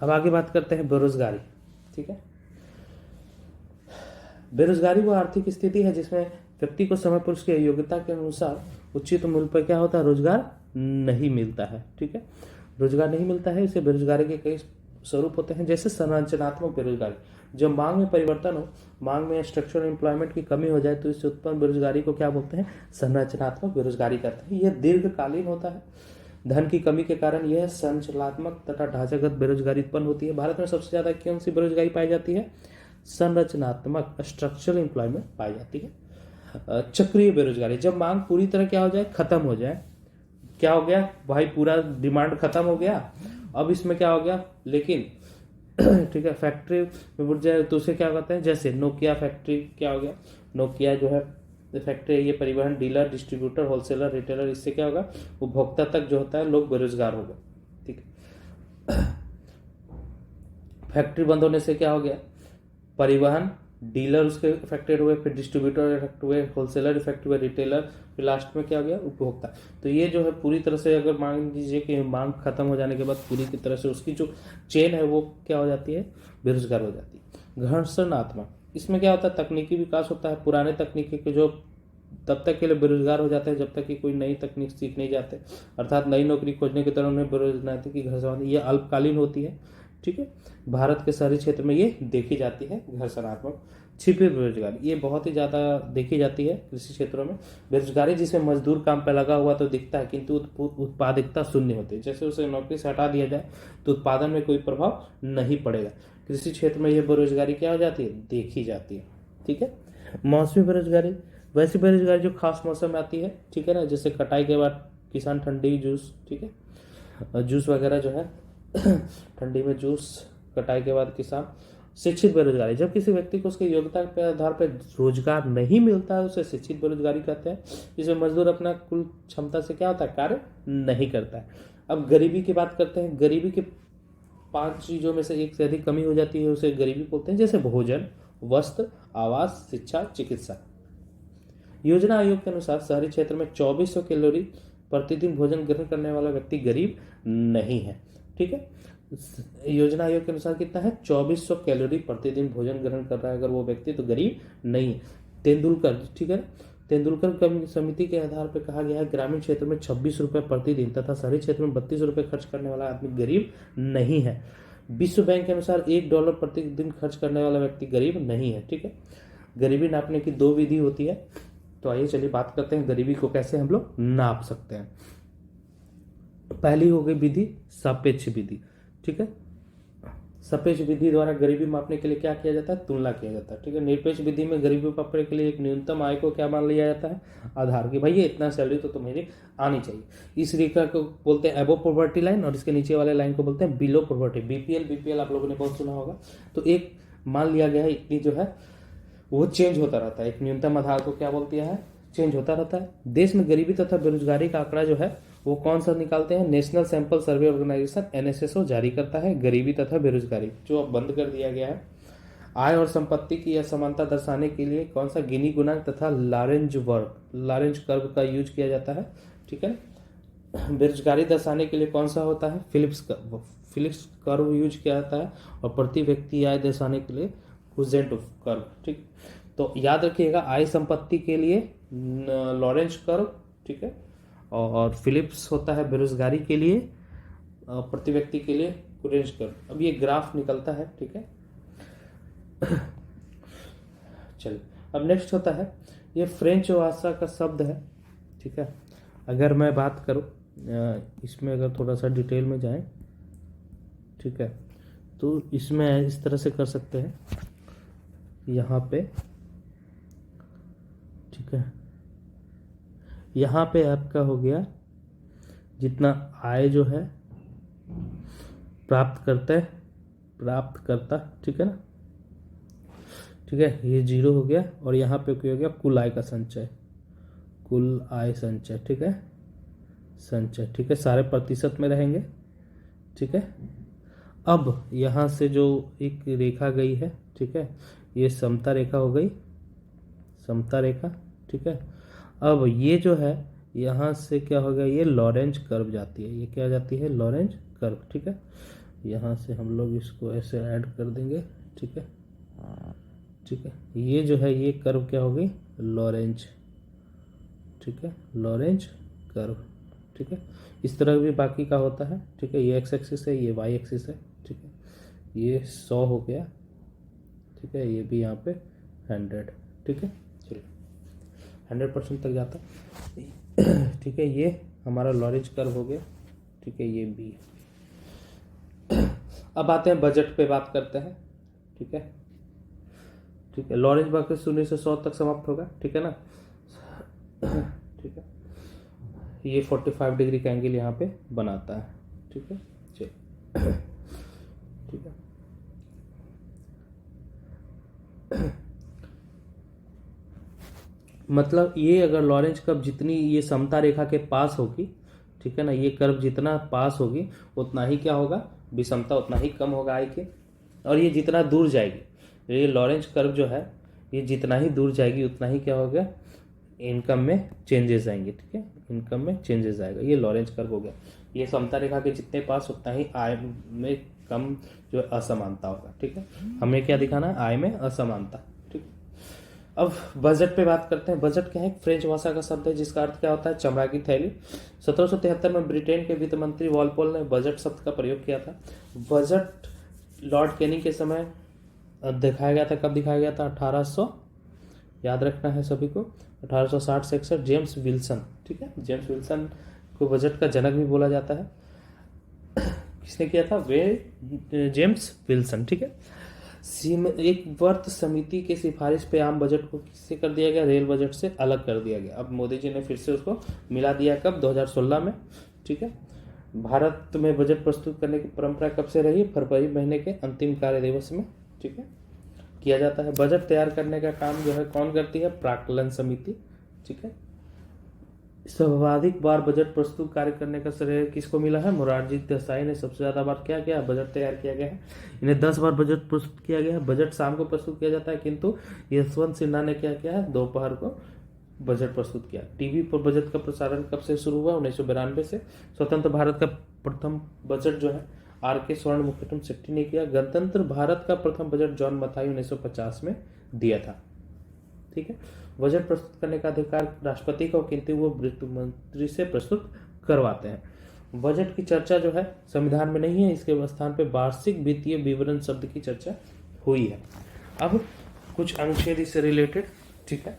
अब आगे बात करते हैं बेरोजगारी। ठीक है, बेरोजगारी वो आर्थिक स्थिति है जिसमें व्यक्ति को समय पर उसकी योग्यता के अनुसार उचित मूल्य पर क्या होता है? रोजगार नहीं मिलता है। ठीक है, रोजगार नहीं मिलता है। इसे बेरोजगारी के कई स्वरूप होते हैं, जैसे संरचनात्मक बेरोजगारी, जब मांग में परिवर्तन हो, मांग में स्ट्रक्चरल एम्प्लॉयमेंट की कमी हो जाए तो इससे उत्पन्न बेरोजगारी को क्या बोलते हैं? संरचनात्मक बेरोजगारी कहते हैं। यह दीर्घकालीन होता है। धन की कमी के कारण यह संरचनात्मक तथा ढांचागत बेरोजगारी उत्पन्न होती है। भारत में सबसे ज्यादा कौन सी बेरोजगारी पाई जाती है? संरचनात्मक, स्ट्रक्चरल एम्प्लॉयमेंट पाई जाती है। चक्रीय बेरोजगारी, जब मांग पूरी तरह क्या हो जाए? खत्म हो जाए। क्या हो गया भाई? पूरा डिमांड खत्म हो गया, अब इसमें क्या हो गया? लेकिन ठीक है, फैक्ट्री में बढ़ जाए तो उसे क्या कहते हैं? जैसे नोकिया फैक्ट्री, क्या हो गया? नोकिया जो है फैक्ट्री, ये परिवहन, डीलर, डिस्ट्रीब्यूटर, होलसेलर, रिटेलर, इससे क्या होगा? उपभोक्ता तक जो होता है लोग बेरोजगार हो गए। ठीक है, फैक्ट्री बंद होने से क्या हो गया? परिवहन, डीलर उसके इफेक्टेड हुए, फिर डिस्ट्रीब्यूटर इफेक्ट हुए, होलसेलर इफेक्ट हुए, रिटेलर, फिर लास्ट में क्या हो गया? उपभोक्ता। तो ये जो है पूरी तरह से, अगर मान लीजिए कि मांग खत्म हो जाने के बाद पूरी की तरह से उसकी जो चेन है वो क्या हो जाती है? बेरोजगार हो जाती है। घर्षणात्मक, इसमें क्या होता है? तकनीकी विकास होता है। पुराने तकनीकी के जो तब तक के लिए बेरोजगार हो जाते हैं जब तक कि कोई नई तकनीक सीख नहीं जाते, अर्थात नई नौकरी खोजने की तरह उन्हें बेरोजगारी की घर्षण, ये अल्पकालीन होती है। ठीक है, भारत के शहरी क्षेत्र में ये देखी जाती है घर्षणात्मक। छिपी बेरोजगारी, ये बहुत ही ज़्यादा देखी जाती है कृषि क्षेत्रों में। बेरोजगारी जिसमें मजदूर काम पर लगा हुआ तो दिखता है, किंतु उत्पादकता शून्य होती है। जैसे उसे नौकरी से हटा दिया जाए तो उत्पादन में कोई प्रभाव नहीं पड़ेगा। कृषि क्षेत्र में यह बेरोजगारी क्या हो जाती है? देखी जाती है। ठीक है, मौसमी बेरोजगारी, वैसी बेरोजगारी जो खास मौसम में आती है। ठीक है ना, जैसे कटाई के बाद किसान ठंडी जूस, ठीक है, जूस वगैरह जो है ठंडी में जूस, कटाई के बाद किसान। शिक्षित बेरोजगारी, जब किसी व्यक्ति को उसकी योग्यता के आधार पर रोजगार नहीं मिलता है उसे शिक्षित बेरोजगारी कहते हैं, जिसमें मजदूर अपना कुल क्षमता से क्या होता है? कार्य नहीं करता है। अब गरीबी की बात करते हैं। गरीबी के 5 चीजों में से एक से अधिक कमी हो जाती है, उसे गरीबी बोलते हैं, जैसे भोजन, वस्त्र, आवास, शिक्षा, चिकित्सा। योजना आयोग के अनुसार शहरी क्षेत्र में 2400 कैलोरी प्रतिदिन भोजन ग्रहण करने वाला व्यक्ति गरीब नहीं है। ठीक है, योजना आयोग के अनुसार कितना है? 2400 कैलोरी प्रतिदिन भोजन ग्रहण कर रहा है अगर वो व्यक्ति, तो गरीब नहीं है। तेंदुलकर, ठीक है, तेंदुलकर समिति के आधार पर कहा गया है ग्रामीण क्षेत्र में 26 रुपए प्रतिदिन तथा शहरी क्षेत्र में 32 रुपए खर्च करने वाला आदमी गरीब नहीं है। विश्व बैंक के अनुसार $1 प्रतिदिन खर्च करने वाला व्यक्ति गरीब नहीं है। ठीक है, गरीबी नापने की 2 विधि होती है। तो आइए चलिए बात करते हैं गरीबी को कैसे हम लोग नाप सकते हैं। पहली हो गई विधि सापेक्ष विधि। ठीक है, सापेक्ष विधि द्वारा गरीबी मापने के लिए क्या किया जाता है, तुलना किया जाता है। ठीक है, निरपेक्ष विधि में गरीबी मापने के लिए एक न्यूनतम आय को क्या मान लिया जाता है, आधार, कि भाई ये इतना सैलरी तो तुम्हें आनी चाहिए। इस रेखा को बोलते हैं एबो पॉवर्टी लाइन और इसके नीचे वाले लाइन को बोलते हैं बिलो पॉवर्टी, बीपीएल आप लोगों ने बहुत सुना होगा। तो एक मान लिया गया है, इतनी जो है वो चेंज होता रहता है, एक न्यूनतम आधार को क्या बोलती है, चेंज होता रहता है। देश में गरीबी तथा बेरोजगारी का आंकड़ा जो है वो कौन सा निकालते हैं, national sample survey organisation NSSO जारी करता है गरीबी तथा बेरोजगारी, जो अब बंद कर दिया गया है। आय और संपत्ति की असमानता दर्शाने के लिए कौन सा गिनी गुणांक तथा लारेंज कर्व का यूज किया जाता है। ठीक है, बेरोजगारी दर्शाने के लिए कौन सा होता है, फिलिप्स कर्व यूज किया जाता है, और प्रति व्यक्ति आय दर्शाने के लिए कुजेंट कर्व। ठीक, तो याद रखिएगा, आय संपत्ति के लिए लॉरेंज कर्व, ठीक है, और फिलिप्स होता है बेरोजगारी के लिए, प्रति व्यक्ति के लिए कुरेंज कर्व। अब ये ग्राफ निकलता है। ठीक है, चलिए अब नेक्स्ट होता है, ये फ्रेंच भाषा का शब्द है। ठीक है, अगर मैं बात करूं इसमें, अगर थोड़ा सा डिटेल में जाएं, ठीक है, तो इसमें इस तरह से कर सकते हैं, यहाँ पे, ठीक है, यहाँ पे आपका हो गया जितना आय जो है प्राप्त करता, ठीक है ना, ठीक है, ये 0 हो गया, और यहाँ पे क्या हो गया, कुल आय का संचय, कुल आय संचय, ठीक है, संचय, ठीक है, सारे प्रतिशत में रहेंगे। ठीक है, अब यहाँ से जो एक रेखा गई है, ठीक है, ये समता रेखा हो गई, समता रेखा। ठीक है, अब ये जो है यहाँ से क्या हो गया, ये लॉरेंज कर्व जाती है, ये क्या जाती है, लॉरेंज कर्व। ठीक है, यहाँ से हम लोग इसको ऐसे ऐड कर देंगे। ठीक है, ठीक है, ये जो है ये कर्व क्या हो गई, लॉरेंज। ठीक है, लॉरेंज कर्व। ठीक है, इस तरह भी बाकी का होता है। ठीक है, ये एक्स एक्सिस है, ये वाई एक्सिस है। ठीक है, ये 100 हो गया। ठीक है, ये भी यहाँ पे 100। ठीक है, चलिए 100% तक जाता है। ठीक है, ये हमारा लॉरेंज कर्व हो गया। ठीक है, ये भी। अब आते हैं बजट पे, बात करते हैं। ठीक है, ठीक है, लॉरेंज कर्व 0 से 100 तक समाप्त होगा। ठीक है ना, ठीक है, ये 45 डिग्री का एंगल यहाँ पे बनाता है। ठीक है, चलिए, ठीक है, मतलब ये अगर लॉरेंज कर्व जितनी ये समता रेखा के पास होगी, ठीक है ना, ये कर्व जितना पास होगी उतना ही क्या होगा, विषमता उतना ही कम होगा आय के। और ये जितना दूर जाएगी, ये लॉरेंज कर्व जो है ये जितना ही दूर जाएगी उतना ही क्या होगा, इनकम में चेंजेस आएंगे। ठीक है, इनकम में चेंजेस आएगा, ये लॉरेंज कर्व हो गया। ये समता रेखा के जितने पास उतना ही आय में कम जो असमानता होगा। ठीक है, हमें क्या दिखाना है, आय में असमानता। ठीक, अब बजट पे बात करते हैं। बजट क्या है, फ्रेंच भाषा का शब्द है जिसका अर्थ क्या होता है, चमड़ा की थैली। 1773 में ब्रिटेन के वित्त मंत्री वॉलपोल ने बजट शब्द का प्रयोग किया था। बजट लॉर्ड कैनिंग के समय दिखाया गया था। कब दिखाया गया था, 1800, याद रखना है सभी को, 1860 से 61। जेम्स विल्सन, ठीक है, जेम्स विल्सन को बजट का जनक भी बोला जाता है। किसने किया था, वे जेम्स विल्सन। ठीक है, एक वर्त समिति के सिफारिश पे आम बजट को किससे कर दिया गया, रेल बजट से अलग कर दिया गया। अब मोदी जी ने फिर से उसको मिला दिया, कब, 2016 में। ठीक है, भारत में बजट प्रस्तुत करने की परंपरा कब से रही, फरवरी महीने के अंतिम कार्य दिवस में। ठीक है, किया जाता है। बजट तैयार करने का काम जो है कौन करती है, प्राक्कलन समिति। ठीक है, सर्वाधिक बार बजट प्रस्तुत कार्य करने का श्रेय किसको मिला है, मोरारजी देसाई ने सबसे ज्यादा बार क्या किया, बजट तैयार किया गया है। इन्हें 10 बार बजट प्रस्तुत किया गया है। बजट शाम को प्रस्तुत किया जाता है, किंतु यशवंत सिन्हा ने क्या किया है, दोपहर को बजट प्रस्तुत किया। टीवी पर बजट का प्रसारण कब से शुरू हुआ, 1992 से। स्वतंत्र भारत का प्रथम बजट जो है आर.के. स्वर्ण मुखट्टम शेट्टी ने किया। गणतंत्र भारत का प्रथम बजट जॉन मथाई 1950 में दिया था। ठीक है, बजट प्रस्तुत करने का अधिकार राष्ट्रपति को, किंतु वो वित्त मंत्री से प्रस्तुत करवाते हैं। बजट की चर्चा जो है संविधान में नहीं है, इसके स्थान पे वार्षिक वित्तीय विवरण शब्द की चर्चा हुई है। अब कुछ अनुच्छेद इससे रिलेटेड। ठीक है,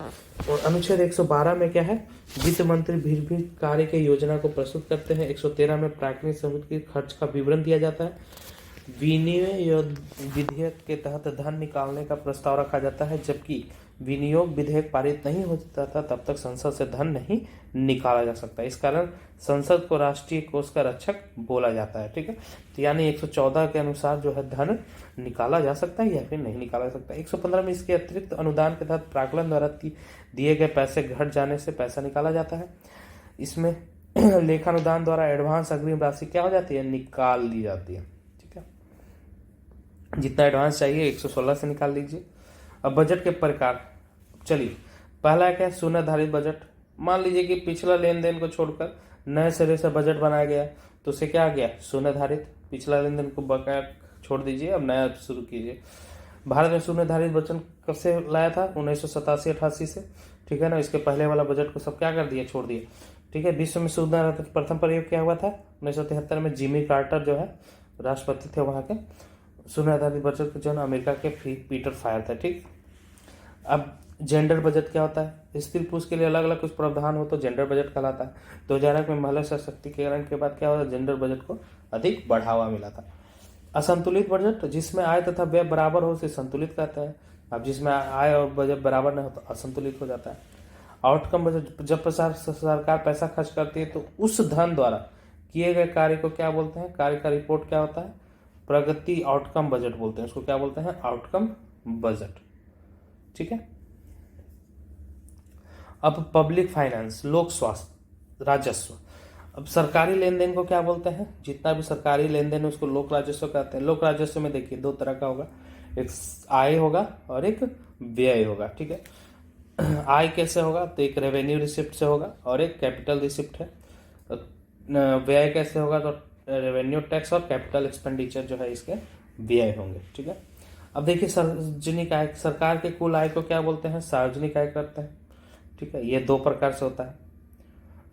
और अनुच्छेद 112 में क्या है, वित्त मंत्री भिन्न कार्य के योजना को प्रस्तुत करते हैं। 113 में प्राकृतिक संपत्ति के खर्च का विवरण दिया जाता है। विनियोग विधेयक के तहत धन निकालने का प्रस्ताव रखा जाता है, जबकि विनियोग विधेयक पारित नहीं हो जाता था तब तक संसद से धन नहीं निकाला जा सकता। इस कारण संसद को राष्ट्रीय कोष का रक्षक बोला जाता है। ठीक है, तो यानी 114 के अनुसार जो है धन निकाला जा सकता है या फिर नहीं निकाला जा सकता। 115 में इसके अतिरिक्त अनुदान के तहत प्राक्कलन द्वारा दिए गए पैसे घट जाने से पैसा निकाला जाता है। इसमें लेखानुदान द्वारा एडवांस अग्रिम राशि क्या हो जाती है, निकाल ली जाती है। ठीक है, जितना एडवांस चाहिए 116 से निकाल लीजिए। अब बजट के प्रकार, चलिए पहला क्या है, शून्यधारित बजट। मान लीजिए कि पिछला लेन देन को छोड़कर नए सिरे से बजट बनाया गया तो उसे क्या आ गया, शून्यधारित। पिछला लेन देन को बकाया छोड़ दीजिए, अब नया शुरू कीजिए। भारत में शून्यधारित बजट कब से लाया था, 1987-88 से। ठीक है ना, इसके पहले वाला बजट को सब क्या कर दिया, छोड़ दिया। ठीक है, विश्व में शून्यधारित प्रथम प्रयोग क्या हुआ था, 1973 में जिमी कार्टर जो है राष्ट्रपति थे वहां के। शून्यधारित बजट का जन्म अमेरिका के पीटर फायर था। ठीक, अब जेंडर बजट क्या होता है, स्त्री पुरुष के लिए अलग अलग कुछ प्रावधान हो तो जेंडर बजट कहलाता है। 2001 में महिला सशक्तिकरण के बाद क्या हुआ, जेंडर बजट को अधिक बढ़ावा मिला था। असंतुलित बजट, जिसमें आय तथा व्यय बराबर हो उसे संतुलित कहते हैं। अब जिसमें आय और बजट बराबर नहीं हो तो असंतुलित हो जाता है। आउटकम बजट, जब सरकार पैसा खर्च करती है तो उस धन द्वारा किए गए कार्य को क्या बोलते हैं, कार्य का रिपोर्ट क्या होता है, प्रगति आउटकम बजट बोलते हैं, उसको क्या बोलते हैं, आउटकम बजट। ठीक है, अब पब्लिक फाइनेंस, लोक स्वास्थ्य, राजस्व। अब सरकारी लेन देन को क्या बोलते हैं, जितना भी सरकारी लेन देन है उसको लोक राजस्व कहते हैं। लोक राजस्व में देखिए दो तरह का होगा, एक आय होगा और एक व्यय होगा। ठीक है, आय कैसे होगा, तो एक रेवेन्यू रिसिप्ट से होगा और एक कैपिटल रिसिप्ट है। व्यय कैसे होगा, तो रेवेन्यू टैक्स और कैपिटल एक्सपेंडिचर जो है इसके व्यय होंगे। ठीक है, अब देखिए सार्वजनिक आय, सरकार के कुल आय को क्या बोलते हैं, सार्वजनिक आय करते हैं। ठीक है, ये दो प्रकार से होता है,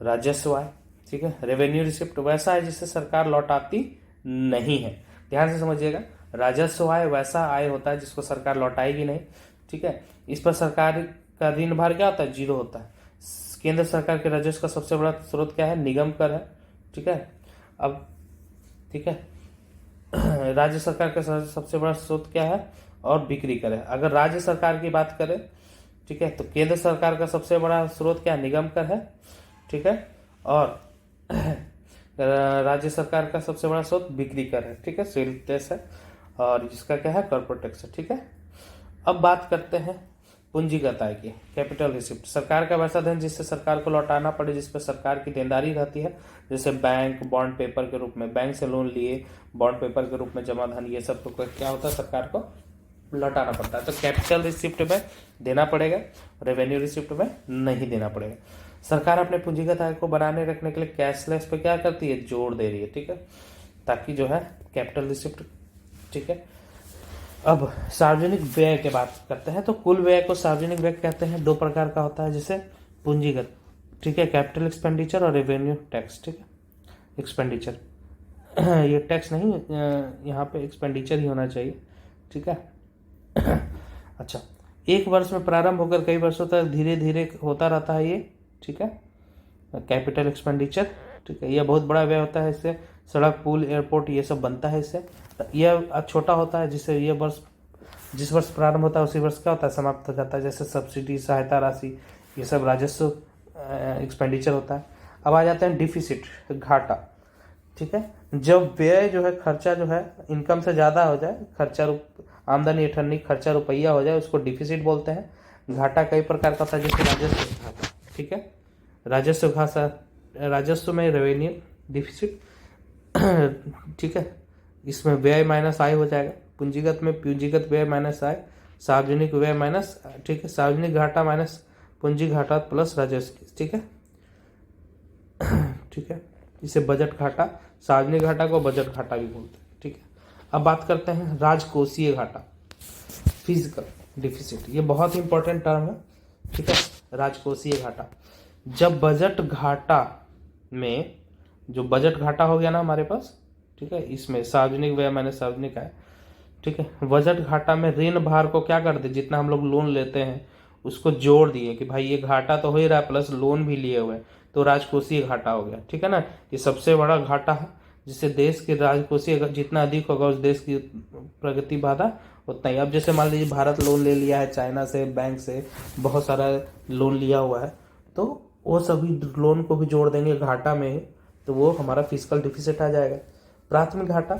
राजस्व आय, ठीक है, रेवेन्यू रिसिप्ट वैसा है जिसे सरकार लौटाती नहीं है। ध्यान से समझिएगा, राजस्व आय वैसा आय होता है जिसको सरकार लौटाएगी नहीं। ठीक है, इस पर सरकार का ऋण भार क्या होता है, जीरो होता है। केंद्र सरकार के राजस्व का सबसे बड़ा स्रोत क्या है, निगम कर है। ठीक है, अब ठीक है, राज्य सरकार का सबसे बड़ा स्रोत क्या है, और बिक्री कर है। अगर राज्य सरकार की बात करें, ठीक है, तो केंद्र सरकार का सबसे बड़ा स्रोत क्या है, निगम कर है। ठीक है, और राज्य सरकार का सबसे बड़ा स्रोत बिक्री कर है। ठीक है, सेल टैक्स है, और जिसका क्या है, कॉर्पोरेट टैक्स है। ठीक है, अब बात करते हैं पूंजीगत आय की, कैपिटल रिसिप्ट। सरकार का वैसा धन जिससे सरकार को लौटाना पड़े, जिस पर सरकार की देनदारी रहती है, जैसे बैंक बॉन्ड पेपर के रूप में, बैंक से लोन लिए बॉन्ड पेपर के रूप में जमा धन, ये सब तो क्या होता है, सरकार को लौटाना पड़ता है। तो कैपिटल रिसिप्ट में देना पड़ेगा, रेवेन्यू रिसिप्ट में नहीं देना पड़ेगा। सरकार अपने पूंजीगत आय को बनाने रखने के लिए कैशलेस पे क्या करती है, जोर दे रही है। ठीक है, ताकि जो है कैपिटल रिसिप्ट। ठीक है, अब सार्वजनिक व्यय की बात करते हैं, तो कुल व्यय को सार्वजनिक व्यय कहते हैं। दो प्रकार का होता है, जैसे पूंजीगत, ठीक है, कैपिटल एक्सपेंडिचर और रेवेन्यू टैक्स। ठीक है, एक्सपेंडिचर ये टैक्स नहीं, यहाँ पे एक्सपेंडिचर ही होना चाहिए। ठीक है, अच्छा, एक वर्ष में प्रारंभ होकर कई वर्षों तक धीरे धीरे होता रहता है ये। ठीक है, कैपिटल एक्सपेंडिचर। ठीक है, यह बहुत बड़ा व्यय होता है, इससे सड़क, पुल, एयरपोर्ट ये सब बनता है। इससे यह छोटा होता है, जिससे ये वर्ष, जिस वर्ष प्रारंभ होता है उसी वर्ष क्या होता है, समाप्त हो जाता है। जैसे सब्सिडी, सहायता राशि, ये सब राजस्व एक्सपेंडिचर होता है। अब आ जाते हैं डिफिसिट, घाटा। ठीक है, जब व्यय जो है, खर्चा जो है इनकम से ज़्यादा हो जाए, खर्चा आमदनी अठन्नी खर्चा रुपया हो जाए, उसको डिफिसिट बोलते हैं। घाटा कई प्रकार का होता है, जैसे राजस्व घाटा। ठीक है, राजस्व घाटा, राजस्व में रेवेन्यू डिफिसिट। ठीक है, इसमें व्यय माइनस आय हो जाएगा। पूंजीगत में पूंजीगत व्यय माइनस आय, सार्वजनिक व्यय माइनस, ठीक है, सार्वजनिक घाटा माइनस पूंजी घाटा प्लस राजस्व। ठीक है, ठीक है, इसे बजट घाटा, सार्वजनिक घाटा को बजट घाटा भी बोलते हैं। ठीक है, अब बात करते हैं राजकोषीय घाटा, फिजिकल डिफिसिट। ये बहुत ही इंपॉर्टेंट टर्म है। ठीक है, राजकोषीय घाटा, जब बजट घाटा में, जो बजट घाटा हो गया ना हमारे पास, ठीक है, इसमें सार्वजनिक व्यय माइनस सार्वजनिक आय। ठीक है, बजट घाटा में ऋण भार को क्या कर दे, जितना हम लोग लोन लेते हैं उसको जोड़ दिए कि भाई ये घाटा तो हो ही रहा है, प्लस लोन भी लिए हुए, तो राजकोषीय घाटा हो गया। ठीक है ना, ये सबसे बड़ा घाटा है जिससे देश की राजकोषीय अगर जितना अधिक होगा उस देश की प्रगति बाधा उतना ही। अब जैसे मान लीजिए भारत लोन ले लिया है चाइना से, बैंक से बहुत सारा लोन लिया हुआ है, तो वो सभी लोन को भी जोड़ देंगे घाटा में, तो वो हमारा फिजिकल डिफिसिट आ जाएगा। प्राथमिक घाटा,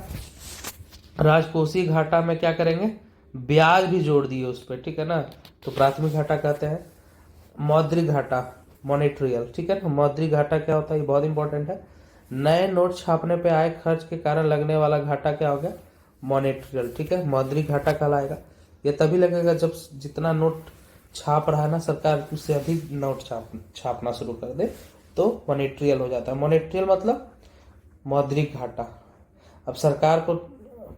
राजकोषीय घाटा में क्या करेंगे, ब्याज भी जोड़ दिए उस पर, ठीक है ना, तो प्राथमिक घाटा कहते हैं। मौद्रिक घाटा, मॉनेटरियल, ठीक है ना। मौद्रिक घाटा क्या होता है, ये बहुत इंपॉर्टेंट है। नए नोट छापने पे आए खर्च के कारण लगने वाला घाटा क्या हो गया, मॉनेटरियल, ठीक है, मौद्रिक घाटा कहलाएगा। ये तभी लगेगा जब जितना नोट छाप रहा है ना सरकार, उससे अधिक नोट छापना शुरू कर दे, तो मॉनेटरियल हो जाता है। मॉनेटरियल मतलब मौद्रिक घाटा। अब सरकार को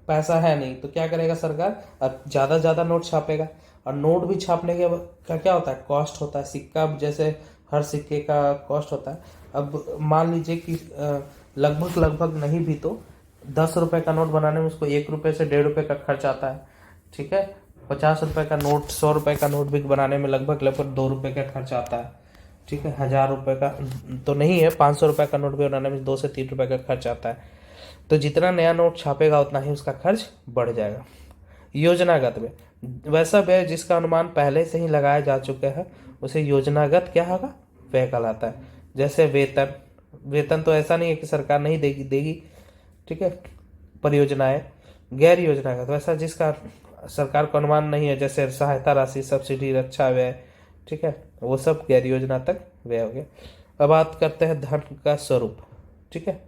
पैसा है नहीं तो क्या करेगा सरकार, अब ज़्यादा ज़्यादा नोट छापेगा, और नोट भी छापने के का क्या होता है, कॉस्ट होता है। सिक्का जैसे हर सिक्के का कॉस्ट होता है। अब मान लीजिए कि लगभग नहीं भी तो 10 रुपए का नोट बनाने में उसको 1 रुपए से 1.5 रुपए का खर्च आता है, ठीक है। 50 रुपए का नोट, 100 रुपए का नोट भी बनाने में लगभग 2 रुपए का खर्च आता है, ठीक है। 1000 रुपए का तो नहीं है, 500 रुपए का नोट भी बनाने में 2 से 3 रुपए का खर्च आता है। तो जितना नया नोट छापेगा उतना ही उसका खर्च बढ़ जाएगा। योजनागत व्यय, वैसा व्यय जिसका अनुमान पहले से ही लगाया जा चुका है उसे योजनागत क्या होगा, व्यय कहलाता है। जैसे वेतन, वेतन तो ऐसा नहीं है कि सरकार नहीं देगी, ठीक है। परियोजनाएं, गैर योजनागत, वैसा जिसका सरकार को अनुमान नहीं है, जैसे सहायता राशि, सब्सिडी, रक्षा व्यय, ठीक है, वो सब गैर योजना तक व्यय हो गया। अब बात करते हैं धन का स्वरूप, ठीक है।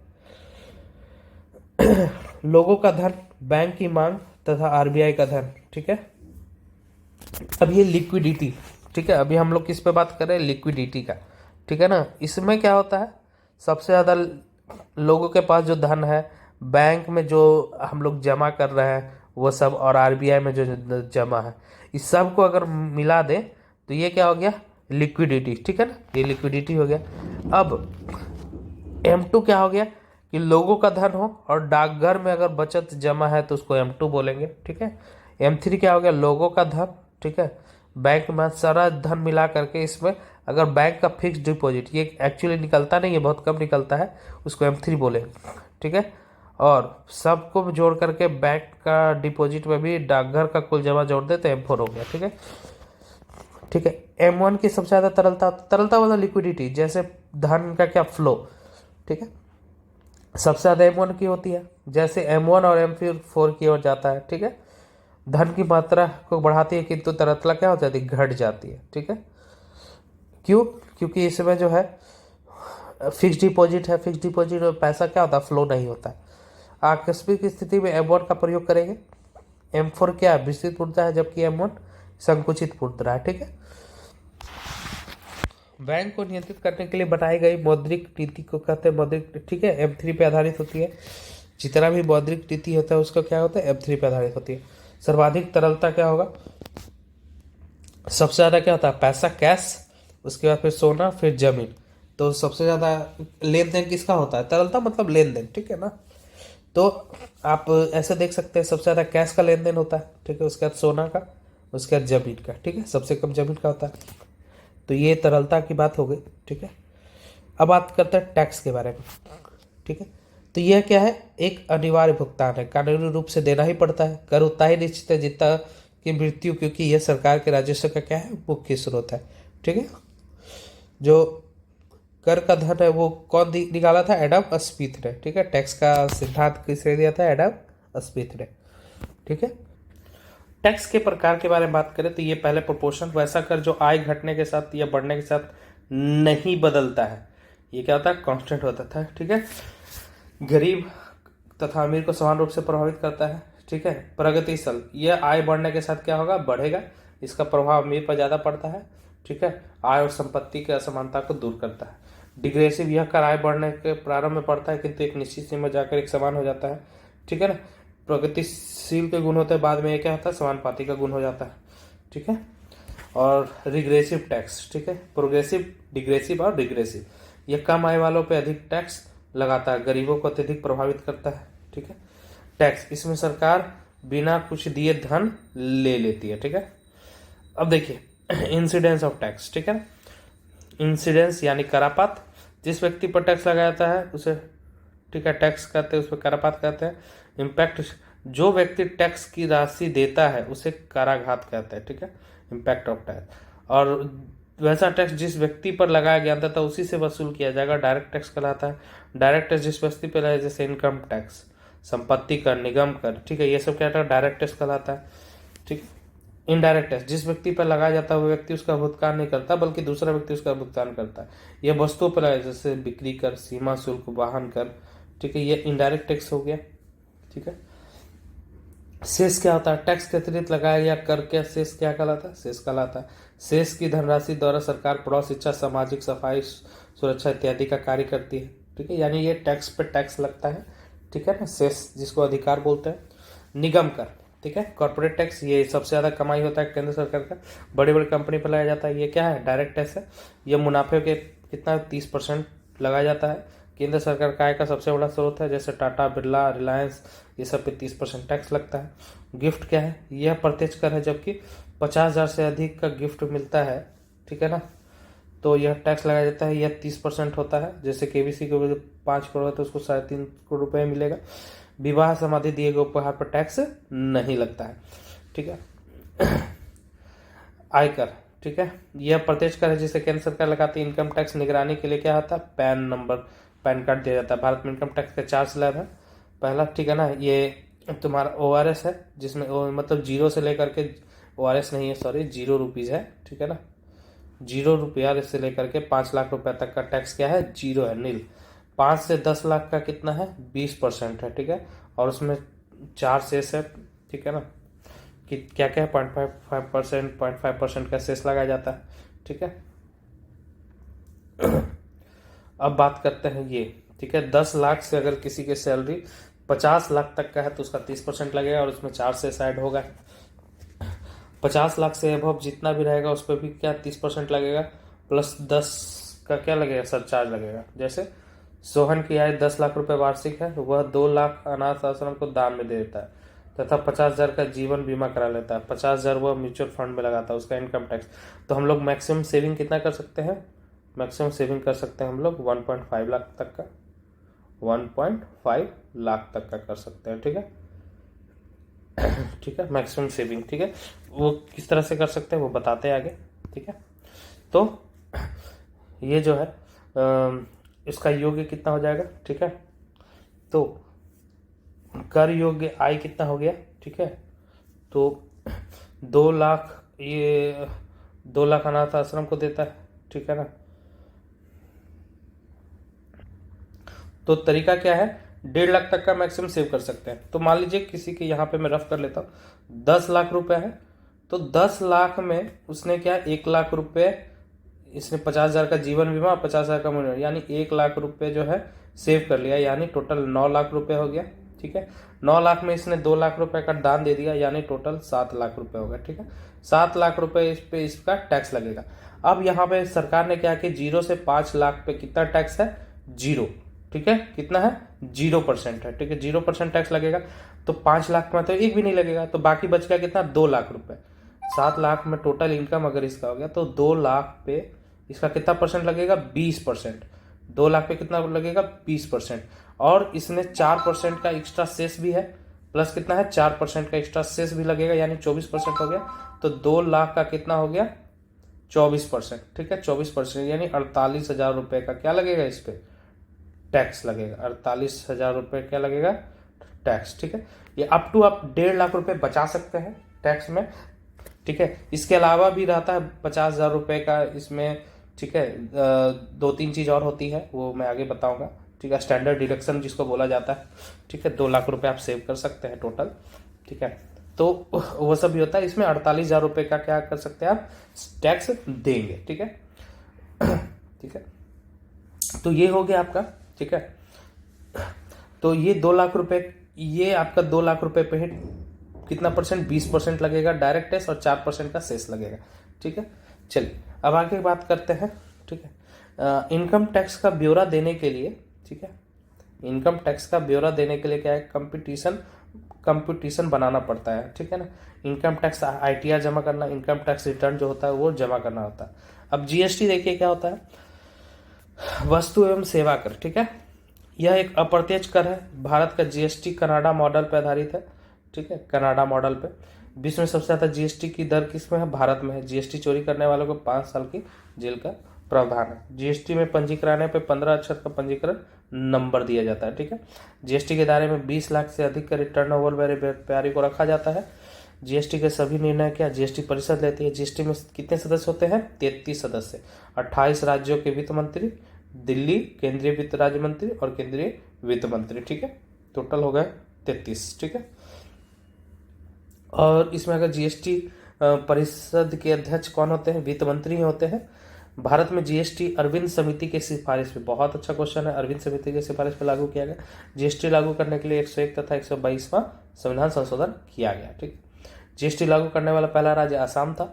लोगों का धन, बैंक की मांग तथा आरबीआई का धन, ठीक है। अब ये लिक्विडिटी, ठीक है, अभी हम लोग किस पे बात कर रहे हैं, लिक्विडिटी का, ठीक है ना। इसमें क्या होता है, सबसे ज़्यादा लोगों के पास जो धन है, बैंक में जो हम लोग जमा कर रहे हैं वो सब, और आरबीआई में जो जमा है, इस सब को अगर मिला दे तो ये क्या हो गया, लिक्विडिटी, ठीक है ना, ये लिक्विडिटी हो गया। अब M2 क्या हो गया कि लोगों का धन हो और डाकघर में अगर बचत जमा है तो उसको M2 बोलेंगे, ठीक है। M3 क्या हो गया, लोगों का धन, ठीक है, बैंक में सारा धन मिला करके, इसमें अगर बैंक का फिक्स डिपॉजिट, ये एक्चुअली निकलता नहीं है, बहुत कम निकलता है, उसको M3 बोले, ठीक है। और सबको जोड़ करके बैंक का डिपॉजिट में भी डाकघर का कुल जमा जोड़ दे तो M4 हो गया, ठीक है, ठीक है। M1 की सबसे ज़्यादा तरलता वाला लिक्विडिटी, जैसे धन का क्या फ्लो, ठीक है, सबसे ज़्यादा M1 की होती है। जैसे M1 और M4 की ओर जाता है, ठीक है, धन की मात्रा को बढ़ाती है किंतु तरलता क्या हो जाती है, घट जाती है, ठीक है। क्यों, क्योंकि इसमें जो है फिक्स डिपॉजिट है, फिक्स डिपॉजिट में पैसा क्या होता है, फ्लो नहीं होता है। आकस्मिक स्थिति में M1 का प्रयोग करेंगे। M4 क्या है, विस्तृत मुद्रा है, जबकि M1 संकुचित मुद्रा है, ठीक है। बैंक को नियंत्रित करने के लिए बनाई गई मौद्रिक नीति को कहते हैं मौद्रिक, ठीक है, M3 पे आधारित होती है। जितना भी मौद्रिक नीति होता है उसका क्या होता है, M3 पे आधारित होती है। सर्वाधिक तरलता क्या होगा, सबसे ज़्यादा क्या होता है, पैसा, कैश, उसके बाद फिर सोना, फिर जमीन। तो सबसे ज़्यादा लेन देन किसका होता है, तरलता मतलब लेन देन, ठीक है ना। तो आप ऐसे देख सकते हैं सबसे ज़्यादा कैश का लेन देन होता है, ठीक है, उसके बाद सोना का, उसके बाद जमीन का, ठीक है, सबसे कम जमीन का होता है। तो ये तरलता की बात हो गई, ठीक है। अब बात करते हैं टैक्स के बारे में, ठीक है। तो यह क्या है, एक अनिवार्य भुगतान है, कानूनी रूप से देना ही पड़ता है। कर उतना ही निश्चित है जितना की मृत्यु, क्योंकि यह सरकार के राजस्व का क्या है, मुख्य स्रोत है, ठीक है। जो कर का धन है वो कौन निकाला था, एडम स्मिथ ने, ठीक है। टैक्स का सिद्धांत किसने दिया था, एडम स्मिथ ने, ठीक है। टैक्स के प्रकार के बारे में बात करें तो ये पहले प्रोपोर्शन, वैसा कर जो आय घटने के साथ या बढ़ने के साथ नहीं बदलता है, ये क्या होता है, कांस्टेंट होता था, ठीक है। गरीब तथा अमीर को समान रूप से प्रभावित करता है, ठीक है। प्रगतिशील, यह आय बढ़ने के साथ क्या होगा, बढ़ेगा, इसका प्रभाव अमीर पर ज़्यादा पड़ता है, ठीक है। आय और संपत्ति की असमानता को दूर करता है। डिग्रेसिव, यह कर आय बढ़ने के प्रारंभ में पड़ता है किंतु एक निश्चित सीमा जाकर एक समान हो जाता है, ठीक है ना। प्रगतिशील के गुण होते हैं, बाद में ये क्या होता है, समानुपाती का गुण हो जाता है, ठीक है। और रिग्रेसिव टैक्स, ठीक है, प्रोग्रेसिव, डिग्रेसिव और रिग्रेसिव, यह कम आय वालों पे अधिक टैक्स लगाता है, गरीबों को अत्यधिक प्रभावित करता है, ठीक है। टैक्स, इसमें सरकार बिना कुछ दिए धन ले लेती है, ठीक है। अब देखिए इंसिडेंस ऑफ टैक्स, ठीक है। इंसिडेंस यानी करापात, जिस व्यक्ति पर टैक्स लगाया जाता है उसे ठीक है, टैक्स कहते हैं, उस पर करापात कहते हैं। इम्पैक्ट, जो व्यक्ति टैक्स की राशि देता है उसे कराघात कहते हैं, ठीक है, इम्पैक्ट ऑफ टैक्स। और वैसा टैक्स जिस व्यक्ति पर लगाया गया था उसी से वसूल किया जाएगा, डायरेक्ट टैक्स कहलाता है। डायरेक्ट टैक्स जिस व्यक्ति पर लगाया, जैसे इनकम टैक्स, संपत्ति कर, निगम कर, ठीक है, ये सब क्या डायरेक्ट टैक्स कहलाता है, ठीक। इनडायरेक्ट टैक्स जिस व्यक्ति पर लगाया जाता है वो व्यक्ति उसका भुगतान नहीं करता बल्कि दूसरा व्यक्ति उसका भुगतान करता है। यह वस्तुओं पर लगाया, जैसे बिक्री कर, सीमा शुल्क, वाहन कर, ठीक है, ये इनडायरेक्ट टैक्स हो गया, ठीक है। शेष क्या होता है, टैक्स के अतिरिक्त लगाया गया कर क्या शेष क्या कहलाता है, शेष कहलाता है। शेष की धनराशि द्वारा सरकार पड़ोस, शिक्षा, सामाजिक सफाई, सुरक्षा इत्यादि का कार्य करती है, ठीक है, यानी ये टैक्स पे टैक्स लगता है, ठीक है ना, शेष जिसको अधिकार बोलते हैं। निगम कर, ठीक है, कॉर्पोरेट टैक्स, ये सबसे ज्यादा कमाई होता है केंद्र सरकार का, बड़ी बड़ी कंपनी पर लगाया जाता है। ये क्या है, डायरेक्ट टैक्स है। ये मुनाफे के कितना 30% लगाया जाता है। केंद्र सरकार का आय का सबसे बड़ा स्रोत है, जैसे टाटा, बिरला, रिलायंस, ये सब पे 30% टैक्स लगता है। गिफ्ट क्या है, यह प्रत्यक्ष कर है, जबकि 50,000 से अधिक का गिफ्ट मिलता है, ठीक है ना, तो यह टैक्स लगाया जाता है, यह 30% होता है। जैसे केबीसी को 5 करोड़ है तो उसको 3.5 करोड़ रुपए मिलेगा। विवाह समाधि दिए गए उपहार पर टैक्स नहीं लगता है, ठीक है। आयकर, ठीक है, यह प्रत्यक्ष कर है जिसे केंद्र सरकार लगाती है। इनकम टैक्स निगरानी के लिए क्या होता है, पैन नंबर, पैन कार्ड दिया जाता है। भारत में इनकम टैक्स का 4 स्लैब है। पहला, ठीक है ना, ये तुम्हारा ORS है, जिसमें मतलब 0 से लेकर के, ORS नहीं है सॉरी, 0 रुपीज है, ठीक है ना, 0 रुपया से लेकर के 5 लाख रुपए तक का टैक्स क्या है, 0 है, नील। 5 से 10 लाख का कितना है, 20% है, ठीक है, और उसमें 4 शेष है, ठीक है ना, कि क्या क्या है, 0.5% का शेष लगाया जाता है, ठीक है। अब बात करते हैं ये, ठीक है, 10 लाख से अगर किसी की सैलरी 50 लाख तक का है तो उसका 30% लगेगा और उसमें 4 शेष ऐड होगा। 50 लाख से अबव जितना भी रहेगा उस पर भी क्या 30% लगेगा, प्लस 10 का क्या लगेगा, सरचार्ज लगेगा। जैसे सोहन की आय 10 लाख रुपए वार्षिक है, वह 2 लाख अनाथ आश्रम को दान में दे देता है तथा 50,000 का जीवन बीमा करा लेता है। 50,000 वह म्यूचुअल फंड में लगाता है, उसका इनकम टैक्स। तो हम लोग मैक्सिमम सेविंग कितना कर सकते हैं, मैक्सिमम सेविंग कर सकते हैं हम लोग 1.5 लाख तक का, 1.5 लाख तक का कर सकते हैं, ठीक है। ठीक है, मैक्सिमम सेविंग, ठीक है, वो किस तरह से कर सकते हैं वो बताते हैं आगे, ठीक है। तो ये जो है इसका योग्य कितना हो जाएगा, ठीक है, तो कर योग्य आय कितना हो गया, ठीक है, तो 2 लाख, ये 2 लाख अनाथ आश्रम को देता है, ठीक है ना। तो तरीका क्या है, 1.5 लाख तक का मैक्सिमम सेव कर सकते हैं। तो मान लीजिए किसी के यहाँ पे मैं रफ कर लेता हूँ, 10 लाख रुपए है, तो 10 लाख में उसने क्या 1 लाख रुपए, इसने 50,000 का जीवन बीमा, 50,000 का मुनाफा, यानी 1 लाख रुपए जो है सेव कर लिया, यानी टोटल 9 लाख रुपए हो गया, ठीक है। 9 लाख में इसने 2 लाख रुपए का दान दे दिया, यानी टोटल 7 लाख रुपए हो गया, ठीक है। 7 लाख रुपए इस पे इसका टैक्स लगेगा। अब यहाँ पे सरकार ने क्या कि 0 से 5 लाख पे कितना टैक्स है, 0, ठीक है, कितना है, 0% है, ठीक है, 0% टैक्स लगेगा। तो 5 लाख में तो एक भी नहीं लगेगा, तो बाकी बच गया कितना, 2 लाख रुपए। 7 लाख में टोटल इनकम अगर इसका हो गया तो 2 लाख पे इसका कितना परसेंट लगेगा, 20%। 2 लाख पे कितना लगेगा, 20%। और इसमें 4% का एक्स्ट्रा सेस भी है, प्लस कितना है, 4% का एक्स्ट्रा सेस भी लगेगा, यानी 24% हो गया। तो 2 लाख का कितना हो गया, 24%, ठीक है, 24%, यानी 48,000 रुपए का क्या लगेगा, इस पे टैक्स लगेगा। 48,000 रुपए क्या लगेगा, टैक्स, ठीक है। ये अप टू आप 1.5 लाख रुपए बचा सकते हैं टैक्स में, ठीक है। इसके अलावा भी रहता है 50,000 रुपए का इसमें, ठीक है। 2-3 चीज और होती है, वो मैं आगे बताऊंगा, ठीक है। स्टैंडर्ड डिडक्शन जिसको बोला जाता है, ठीक है, 2 लाख रुपए आप सेव कर सकते हैं टोटल, ठीक है। तो वो सब भी होता है। इसमें 48,000 रुपए का क्या कर सकते हैं आप, टैक्स देंगे, ठीक है। ठीक है, तो ये हो गया आपका, ठीक है। तो ये 2 लाख रुपए, ये आपका 2 लाख रुपए पे ही कितना परसेंट, 20% लगेगा डायरेक्ट टैक्स और 4% का सेस लगेगा, ठीक है। चलिए अब आगे बात करते हैं, ठीक है। इनकम टैक्स का ब्यौरा देने के लिए, ठीक है, इनकम टैक्स का ब्यौरा देने के लिए क्या है, कंप्यूटेशन बनाना पड़ता है, ठीक है ना। इनकम टैक्स ITR जमा करना, इनकम टैक्स रिटर्न जो होता है वो जमा करना होता है। अब GST देखिए क्या होता है, वस्तु एवं सेवा कर, ठीक है। यह एक अप्रत्यक्ष कर है। भारत का जीएसटी कनाडा मॉडल पर आधारित है, ठीक है, कनाडा मॉडल पे। विश्व में सबसे ज़्यादा जीएसटी की दर किस में है? भारत में है। जीएसटी चोरी करने वालों को 5 साल की जेल का प्रावधान है। जीएसटी में पंजीकरण पे 15 अक्षर का पंजीकरण नंबर दिया जाता है, ठीक है। जीएसटी के दायरे में 20 लाख से अधिक का रिटर्न ओवर वाले व्यापारी को रखा जाता है। जीएसटी के सभी निर्णय क्या जीएसटी परिषद लेती है। जीएसटी में कितने सदस्य होते हैं? 33 सदस्य। 28 राज्यों के वित्त मंत्री, दिल्ली केंद्रीय वित्त राज्य मंत्री और केंद्रीय वित्त मंत्री, ठीक है। टोटल हो गए 33, ठीक है। और इसमें अगर जीएसटी परिषद के अध्यक्ष कौन होते हैं? वित्त मंत्री ही होते हैं। भारत में जीएसटी अरविंद समिति की सिफारिश पे, बहुत अच्छा क्वेश्चन है, अरविंद समिति की सिफारिश पे लागू किया गया। जीएसटी लागू करने के लिए 101 तथा 122वां संविधान संशोधन किया गया, ठीक। जीएसटी लागू करने वाला पहला राज्य आसाम था।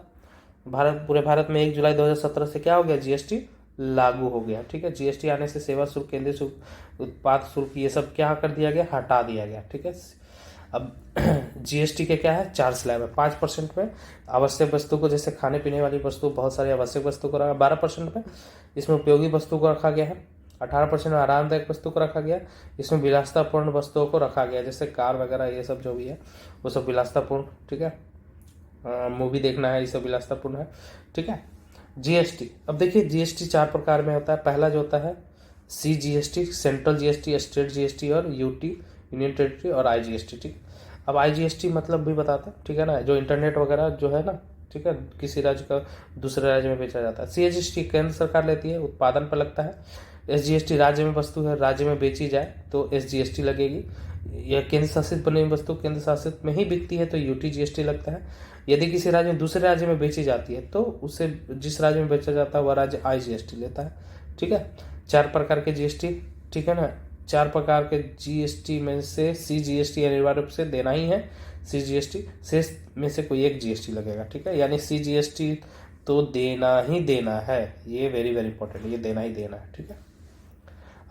पूरे भारत में 1 जुलाई 2017 से क्या हो गया? जीएसटी लागू हो गया, ठीक है। जीएसटी आने से सेवा शुल्क, केंद्रीय शुल्क, उत्पाद शुल्क, ये सब क्या कर दिया गया? हटा दिया गया, ठीक है। अब जीएसटी के क्या है? 4 स्लैब है। 5% में आवश्यक वस्तु को, जैसे खाने पीने वाली वस्तु, बहुत सारी आवश्यक वस्तु को रखा। 12% में इसमें उपयोगी वस्तु को रखा गया है। 18% में आरामदायक वस्तु को रखा गया। इसमें विलासतापूर्ण वस्तुओं को रखा गया, जैसे कार वगैरह, ये सब जो भी है वो सब विलासतापूर्ण, ठीक है। मूवी देखना है, ये सब विलासतापूर्ण है, ठीक है। जीएसटी, अब देखिए जीएसटी 4 प्रकार में होता है। पहला जो होता है CGST, central GST, state GST और यूटी, यूनियन टेरिटरी, और आईजीएसटी, ठीक। अब आईजीएसटी मतलब भी बताते हैं, ठीक है ना, जो इंटरनेट वगैरह जो है ना, ठीक है, किसी राज्य का दूसरे राज्य में बेचा जाता है। सीजीएसटी केंद्र सरकार लेती है, उत्पादन पर लगता है। एसजीएसटी राज्य में वस्तु है, राज्य में बेची जाए तो एसजीएसटी लगेगी। यह केंद्र शासित बनी हुई वस्तु केंद्र शासित में ही बिकती है तो यूटी जीएसटी लगता है। यदि किसी राज्य में दूसरे राज्य में बेची जाती है तो उसे जिस राज्य में बेचा जाता है वह राज्य आईजीएसटी लेता है, ठीक है। 4 प्रकार के जीएसटी, ठीक है ना। 4 प्रकार के जीएसटी में से सीजीएसटी अनिवार्य रूप से देना ही है। सीजीएसटी शेष में से कोई एक जीएसटी लगेगा, ठीक है। यानी सीजीएसटी तो देना ही देना है, ये वेरी वेरी इंपॉर्टेंट है, ये देना ही देना है, ठीक है।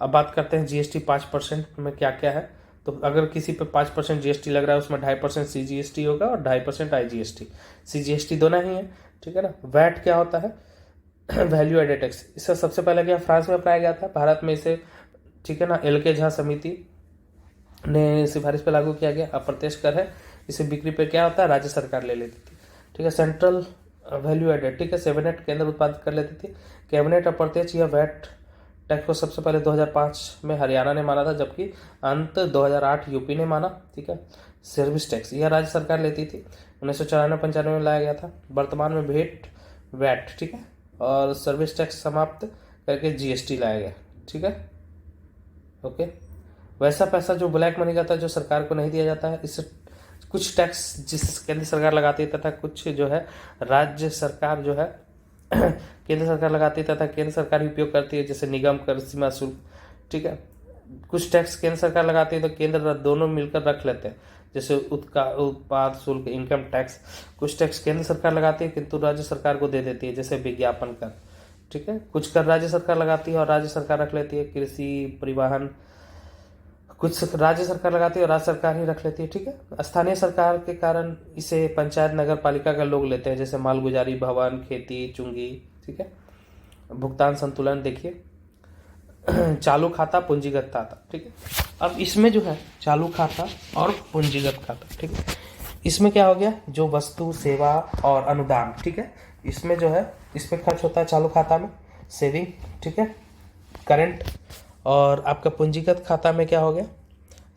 अब बात करते हैं जीएसटी 5% में क्या क्या है। तो अगर किसी पे 5% जीएसटी लग रहा है, उसमें 2.5% सीजीएसटी होगा और 2.5% आईजीएसटी। सीजीएसटी दोनों ही है, ठीक है ना। वैट क्या होता है? Value added tax. इसका सबसे पहले क्या फ्रांस में अपनाया गया था, भारत में इसे, ठीक है ना, एलके झा समिति ने सिफारिश पे लागू किया गया। अप्रत्यक्ष कर है, इसे बिक्री पे क्या होता है? राज्य सरकार ले लेती थी, ठीक है। सेंट्रल वैल्यू एडेड, ठीक है, 7 केंद्र उत्पादित कर लेती थी। कैबिनेट अप्रत्यक्ष या वैट टैक्स को सबसे पहले 2005 में हरियाणा ने माना था, जबकि अंत 2008 यूपी ने माना, ठीक है। सर्विस टैक्स यह राज्य सरकार लेती थी। 1994-95 में लाया गया था। वर्तमान में वैट, ठीक है, और सर्विस टैक्स समाप्त करके जीएसटी लाया गया, ठीक है, ओके। वैसा पैसा जो ब्लैक मनी का था, जो सरकार को नहीं दिया जाता है, इससे कुछ टैक्स जिस केंद्र सरकार लगाती है तथा कुछ जो है राज्य सरकार जो है केंद्र सरकार लगाती है तथा केंद्र सरकार ही उपयोग करती है, जैसे निगम कर, सीमा शुल्क, ठीक है। कुछ टैक्स केंद्र सरकार लगाती है तो केंद्र दोनों मिलकर रख लेते हैं, जैसे उत्पाद शुल्क, इनकम टैक्स। कुछ टैक्स केंद्र सरकार लगाती है किंतु राज्य सरकार को दे देती है, जैसे विज्ञापन कर, ठीक है। कुछ कर राज्य सरकार लगाती है और राज्य सरकार रख लेती है, कृषि, परिवहन। कुछ राज्य सरकार लगाती है और राज्य सरकार ही रख लेती है, ठीक है। स्थानीय सरकार के कारण इसे पंचायत, नगर पालिका का लोग लेते हैं, जैसे मालगुजारी, भवन, खेती, चुंगी, ठीक है। भुगतान संतुलन देखिए, चालू खाता, पूंजीगत खाता, ठीक है। अब इसमें जो है चालू खाता और पूंजीगत खाता, ठीक है। इसमें क्या हो गया? जो वस्तु, सेवा और अनुदान, ठीक है, इसमें जो है इसमें खर्च होता है चालू खाता में, सेविंग, ठीक है, करंट। और आपका पूंजीगत खाता में क्या हो गया?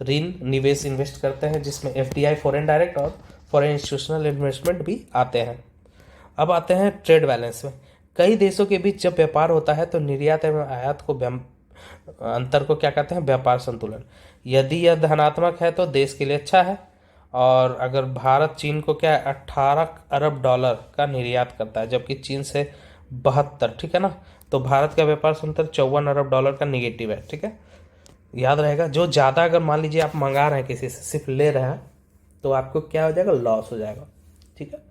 ऋण, निवेश, इन्वेस्ट करते हैं, जिसमें एफडीआई, फॉरेन डायरेक्ट और फॉरेन इंस्टीट्यूशनल इन्वेस्टमेंट भी आते हैं। अब आते हैं ट्रेड बैलेंस में। कई देशों के बीच जब व्यापार होता है तो निर्यात एवं आयात को अंतर को क्या कहते हैं? व्यापार संतुलन। यदि यह धनात्मक है तो देश के लिए अच्छा है। और अगर भारत चीन को क्या है, 18 अरब डॉलर का निर्यात करता है, जबकि चीन से 72, ठीक है ना। तो भारत का व्यापार संतुलन 54 अरब डॉलर का निगेटिव है, ठीक है, याद रहेगा। जो ज़्यादा अगर मान लीजिए आप मंगा रहे हैं किसी से, सिर्फ ले रहे हैं, तो आपको क्या हो जाएगा? लॉस हो जाएगा, ठीक है।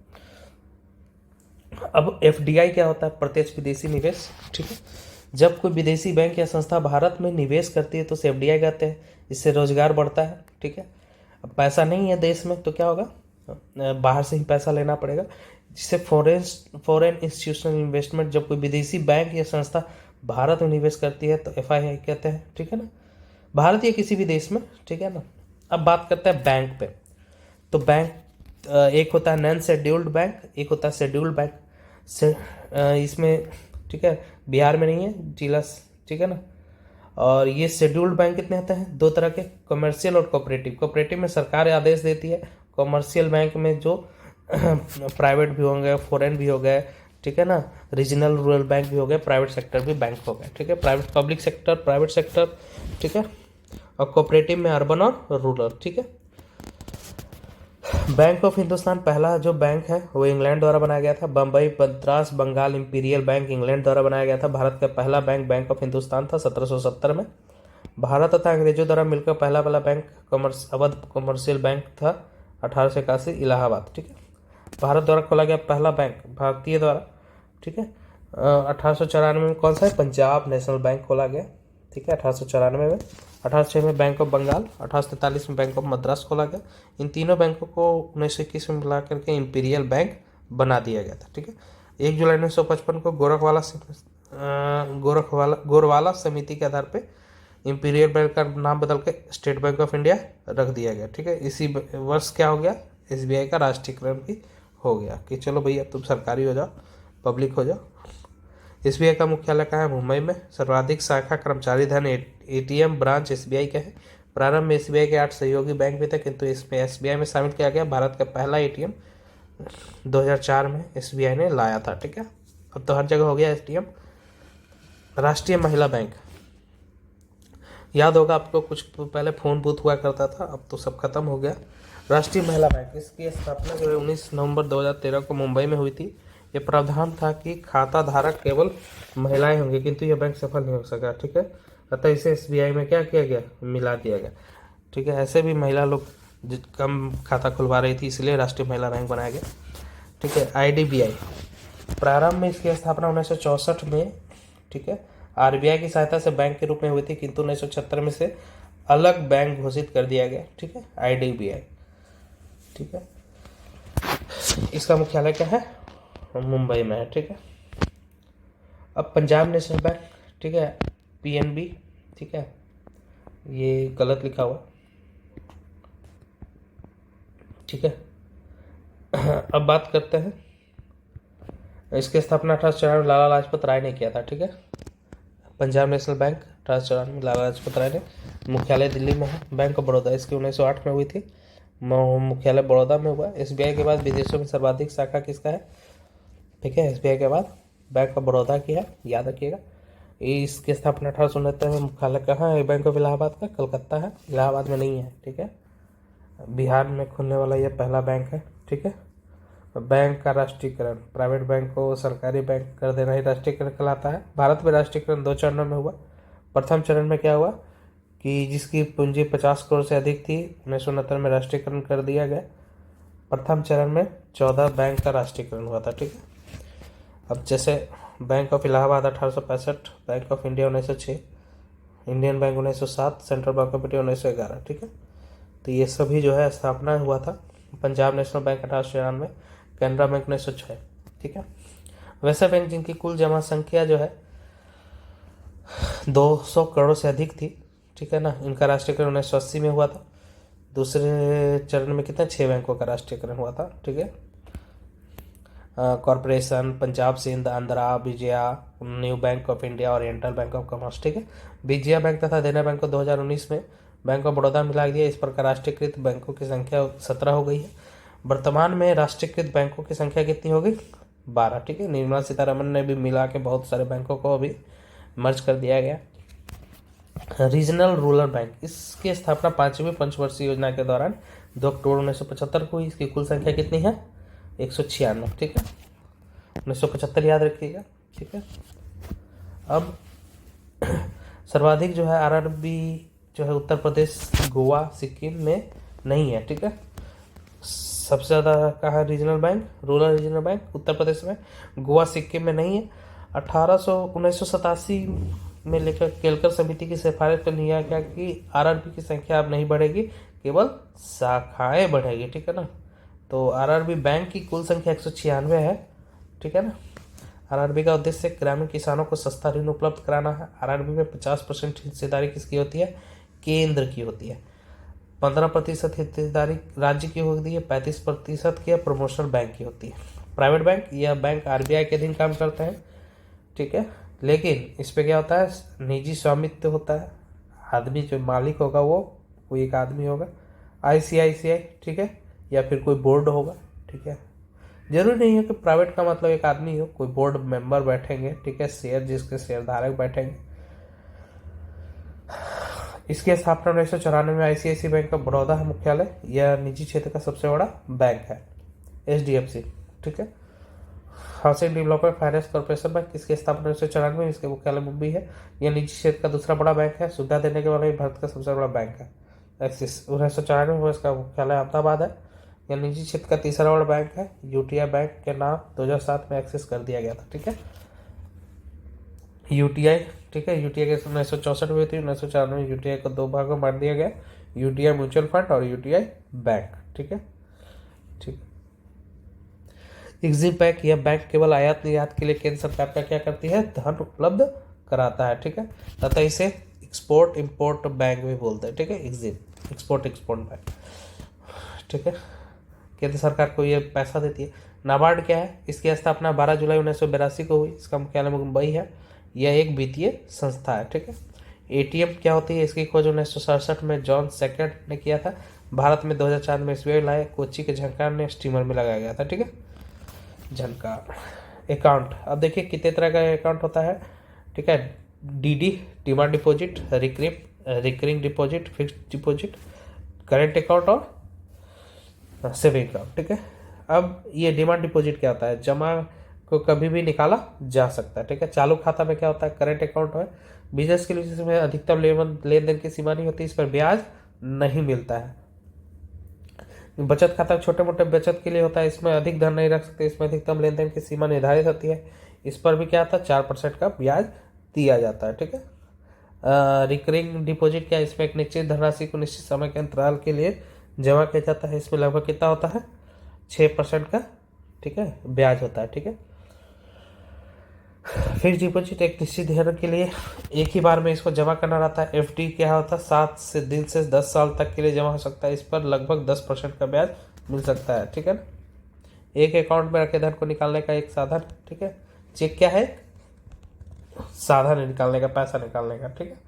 अब एफडीआई क्या होता है? प्रत्यक्ष विदेशी निवेश, ठीक है। जब कोई विदेशी बैंक या संस्था भारत में निवेश करती है तो उसे एफडीआई कहते हैं। इससे रोजगार बढ़ता है, ठीक है। अब पैसा नहीं है देश में तो क्या होगा? बाहर से ही पैसा लेना पड़ेगा, जिससे फॉरेन इंस्टीट्यूशनल इन्वेस्टमेंट। जब कोई विदेशी बैंक या संस्था भारत में निवेश करती है तो एफआईआई कहते हैं, ठीक है ना। भारत या किसी भी देश में, ठीक है ना। अब बात करते हैं बैंक पे। तो बैंक एक होता है नॉन शेड्यूल्ड बैंक, एक होता है शेड्यूल्ड बैंक से। इसमें ठीक है, बिहार में नहीं है जिला, ठीक है ना। और ये शेड्यूल्ड बैंक कितने होते हैं, दो तरह के, कमर्शियल और कोऑपरेटिव। कोऑपरेटिव में सरकार आदेश देती है, कमर्शियल बैंक में जो प्राइवेट भी होंगे, फॉरेन भी हो गए, ठीक है ना, रीजनल रूरल बैंक भी हो गए, प्राइवेट सेक्टर भी बैंक हो गए, ठीक है, private public sector, private sector, ठीक है। और कोऑपरेटिव में अर्बन और रूरल, ठीक है। बैंक ऑफ हिंदुस्तान पहला जो बैंक है वो इंग्लैंड द्वारा बनाया गया था। Bombay Madras Bengal imperial bank England द्वारा बनाया गया था। भारत का पहला बैंक बैंक ऑफ हिंदुस्तान था 1770 में। भारत तथा अंग्रेजों द्वारा मिलकर पहला वाला बैंक अवध कमर्शियल बैंक था 1881 इलाहाबाद, ठीक है। भारत द्वारा खोला गया पहला बैंक भारतीय द्वारा, ठीक है, 1894 में कौन सा है, पंजाब नेशनल बैंक खोला गया, ठीक है, 1894 में। 1806 में बैंक ऑफ बंगाल, 1843 में बैंक ऑफ मद्रास खोला गया। इन तीनों बैंकों को 1921 में मिला करके इंपीरियल बैंक बना दिया गया था, ठीक है। 1 जुलाई 1955 को गोरवाला समिति के आधार पे इंपीरियल बैंक का नाम बदल के स्टेट बैंक ऑफ इंडिया रख दिया गया, ठीक है। इसी वर्ष क्या हो गया, SBI का राष्ट्रीयकरण भी हो गया कि चलो भैया तुम सरकारी हो जाओ, पब्लिक हो जाओ। SBI का मुख्यालय कहाँ है, मुंबई में। सर्वाधिक शाखा कर्मचारी धन ATM ब्रांच SBI का है। प्रारंभ में SBI के 8 सहयोगी बैंक भी थे, किंतु इसमें SBI में शामिल किया गया। भारत का पहला ATM 2004 में SBI ने लाया था, ठीक है। अब तो हर जगह हो गया ATM। राष्ट्रीय महिला बैंक, याद होगा आपको, कुछ पहले फोन बूथ हुआ करता था, अब तो सब खत्म हो गया। राष्ट्रीय महिला बैंक, इसकी स्थापना जो है 19 नवंबर 2013 को मुंबई में हुई थी। ये प्रावधान था कि खाता धारक केवल महिलाएं होंगी, किंतु यह बैंक सफल नहीं हो सका, ठीक है। अतः इसे SBI में क्या किया गया, मिला दिया गया, ठीक है। ऐसे भी महिला लोग कम खाता खुलवा रही थी, इसलिए राष्ट्रीय महिला बैंक बनाया गया, ठीक है। IDBI, प्रारंभ में इसकी स्थापना 1964 में, ठीक है, RBI की सहायता से बैंक के रूप में हुई थी, किंतु 1976 में से अलग बैंक घोषित कर दिया गया, ठीक है, IDBI, ठीक है। इसका मुख्यालय क्या है, मुंबई में है, ठीक है। अब पंजाब नेशनल बैंक, ठीक है, PNB, ठीक है, ये गलत लिखा हुआ, ठीक है। अब बात करते हैं, इसकी स्थापना 1894 में लाला लाजपत राय ने किया था, ठीक है। पंजाब नेशनल बैंक 1894 में लाला लाजपत राय ने, मुख्यालय दिल्ली में है। बैंक ऑफ बड़ौदा, इसकी 1908 में हुई थी, मुख्यालय बड़ौदा में हुआ। SBI के बाद विदेशों में सर्वाधिक शाखा किसका है, ठीक है, SBI के बाद बैंक ऑफ बड़ौदा की है, याद रखिएगा। इसकी स्थापना 1869 में, मुख्यालय कहाँ है, बैंक ऑफ इलाहाबाद का, कलकत्ता है, इलाहाबाद में नहीं है, ठीक है। बिहार में खुलने वाला यह पहला बैंक है, ठीक है। बैंक का राष्ट्रीयकरण, प्राइवेट बैंक को सरकारी बैंक कर देना ही राष्ट्रीयकरण कहलाता है। भारत में राष्ट्रीयकरण 2 चरणों में हुआ। प्रथम चरण में क्या हुआ कि जिसकी पूंजी 50 करोड़ से अधिक थी, 1969 में राष्ट्रीयकरण कर दिया गया। प्रथम चरण में 14 बैंक का राष्ट्रीयकरण हुआ था, ठीक है। अब जैसे bank of Allahabad 1865, bank of India 1906, Indian bank 1907, central bank of India 1911, ठीक है। तो ये सभी जो है स्थापना हुआ था। Punjab national bank 1896, Canara bank 1906, ठीक है। वैसे बैंक जिनकी कुल जमा संख्या जो है 200 करोड़ से अधिक थी, ठीक है ना, इनका राष्ट्रीयकरण 1980 में हुआ था। दूसरे चरण में कितने, 6 बैंकों का राष्ट्रीयकरण हुआ था, ठीक है। Corporation, Punjab Sindh, Andhra, Vijaya, new bank of India, oriental bank of commerce, ठीक है। विजया बैंक तथा देना बैंक को 2019 में बैंक ऑफ बड़ौदा मिला दिया। इस प्रकार राष्ट्रीयकृत बैंकों की संख्या 17 हो गई है। वर्तमान में राष्ट्रीयकृत बैंकों की संख्या कितनी हो गई, 12, ठीक है। निर्मला सीतारमन ने भी मिला के बहुत सारे बैंकों को अभी मर्ज कर दिया गया। रीजनल रूरल बैंक, इसकी स्थापना 5वीं पंचवर्षीय योजना के दौरान 2 अक्टूबर 1975 को हुई। इसकी कुल संख्या कितनी है, 196, ठीक है, 1975 याद रखिएगा, ठीक है। अब सर्वाधिक जो है RRB जो है उत्तर प्रदेश, गोवा, सिक्किम में नहीं है, ठीक है। सबसे ज़्यादा कहाँ है regional bank, rural regional bank Uttar Pradesh में, गोवा, सिक्किम में नहीं है। 1987 में लेकर केलकर समिति की सिफारिश पर लिया गया कि RRB की संख्या अब नहीं बढ़ेगी, केवल शाखाएं बढ़ेगी, ठीक है ना। तो RRB बैंक की कुल संख्या 196 है, ठीक है ना। RRB का उद्देश्य ग्रामीण किसानों को सस्ता ऋण उपलब्ध कराना है। RRB में 50% हिस्सेदारी किसकी होती है, केंद्र की होती है। 15% हिस्सेदारी राज्य की होती है, 35% की प्रमोशनल बैंक की होती है। प्राइवेट बैंक या बैंक आरबीआई के अधीन काम करते हैं, ठीक है। लेकिन इस पे क्या होता है, निजी स्वामित्व होता है। आदमी जो मालिक होगा वो कोई एक आदमी होगा, आईसीआईसीआई, ठीक है, या फिर कोई बोर्ड होगा, ठीक है। जरूरी नहीं है कि प्राइवेट का मतलब एक आदमी हो, कोई बोर्ड मेंबर बैठेंगे, ठीक है, शेयर जिसके शेयरधारक बैठेंगे। इसकी स्थापना 1994 में आईसीआईसी बैंक का बड़ौदा है मुख्यालय। यह निजी क्षेत्र का सबसे बड़ा बैंक है। एचडीएफसी, ठीक है, housing development finance corporation bank, इसकी स्थापना 1994 में, इसके मुख्यालय मुंबई है। यह निजी क्षेत्र का दूसरा बड़ा बैंक है। सुविधा देने के वाला भारत का सबसे बड़ा बैंक है। एक्सिस 1994 में, इसका मुख्यालय अहमदाबाद है। यह निजी क्षेत्र का तीसरा बड़ा बैंक है। यूटीआई बैंक के नाम 2007 में एक्सिस कर दिया गया था, ठीक है। यूटीआई, ठीक है, यूटीआई के 1964 में थी। 1994 में यूटीआई को दो भागों में बांट दिया गया, यूटीआई म्यूचुअल फंड और यूटीआई बैंक, ठीक है, ठीक। एग्जिम बैंक, यह बैंक केवल आयात निर्यात के लिए केंद्र सरकार का क्या करती है, धन उपलब्ध कराता है, ठीक है, तथा इसे एक्सपोर्ट इंपोर्ट बैंक भी बोलते हैं, ठीक है। एग्जिम एक्सपोर्ट बैंक, ठीक है, केंद्र सरकार को ये पैसा देती है। नाबार्ड क्या है, इसकी स्थापना 12 जुलाई 1982 को हुई। इसका मुख्यालय मुंबई है। यह एक वित्तीय संस्था है, ठीक है। एटीएम क्या होती है, इसकी खोज 1967 में जॉन सेकंड ने किया था। भारत में 2004 में एसबीआई लाए। कोच्चि के झंकार ने स्टीमर में लगाया गया था, ठीक है, झंकार। अकाउंट, अब देखिए कितने तरह का अकाउंट होता है, ठीक है। DD demand deposit, recurring deposit, fixed deposit, current account और सेविंग अकाउंट, ठीक है। अब ये डिमांड डिपॉजिट क्या होता है, जमा को कभी भी निकाला जा सकता है, ठीक है। चालू खाता में क्या होता है, करंट अकाउंट है। बिजनेस के लिए जिसमें अधिकतम लेन देन की सीमा नहीं होती, इस पर ब्याज नहीं मिलता है। बचत खाता छोटे मोटे बचत के लिए होता है, इसमें अधिक धन नहीं रख सकते, इसमें अधिकतम लेन देन की सीमा निर्धारित होती है। इस पर भी क्या आता है, 4% का ब्याज दिया जाता है, ठीक है। रिकरिंग डिपॉजिट क्या है, इसमें एक निश्चित धनराशि को निश्चित समय के अंतराल के लिए जमा किया जाता है। इसमें लगभग कितना होता है, 6% का, ठीक है, ब्याज होता है, ठीक है। फिक्स डिपॉजिट एक निश्चित देर के लिए एक ही बार में इसको जमा करना रहता है। एफडी क्या होता है, 7 से दिन से 10 साल तक के लिए जमा हो सकता है। इस पर लगभग 10% का ब्याज मिल सकता है, ठीक है ना। एक अकाउंट में रखे धन को निकालने का एक साधन, ठीक है। चेक क्या है, साधन है निकालने का, पैसा निकालने का, ठीक है।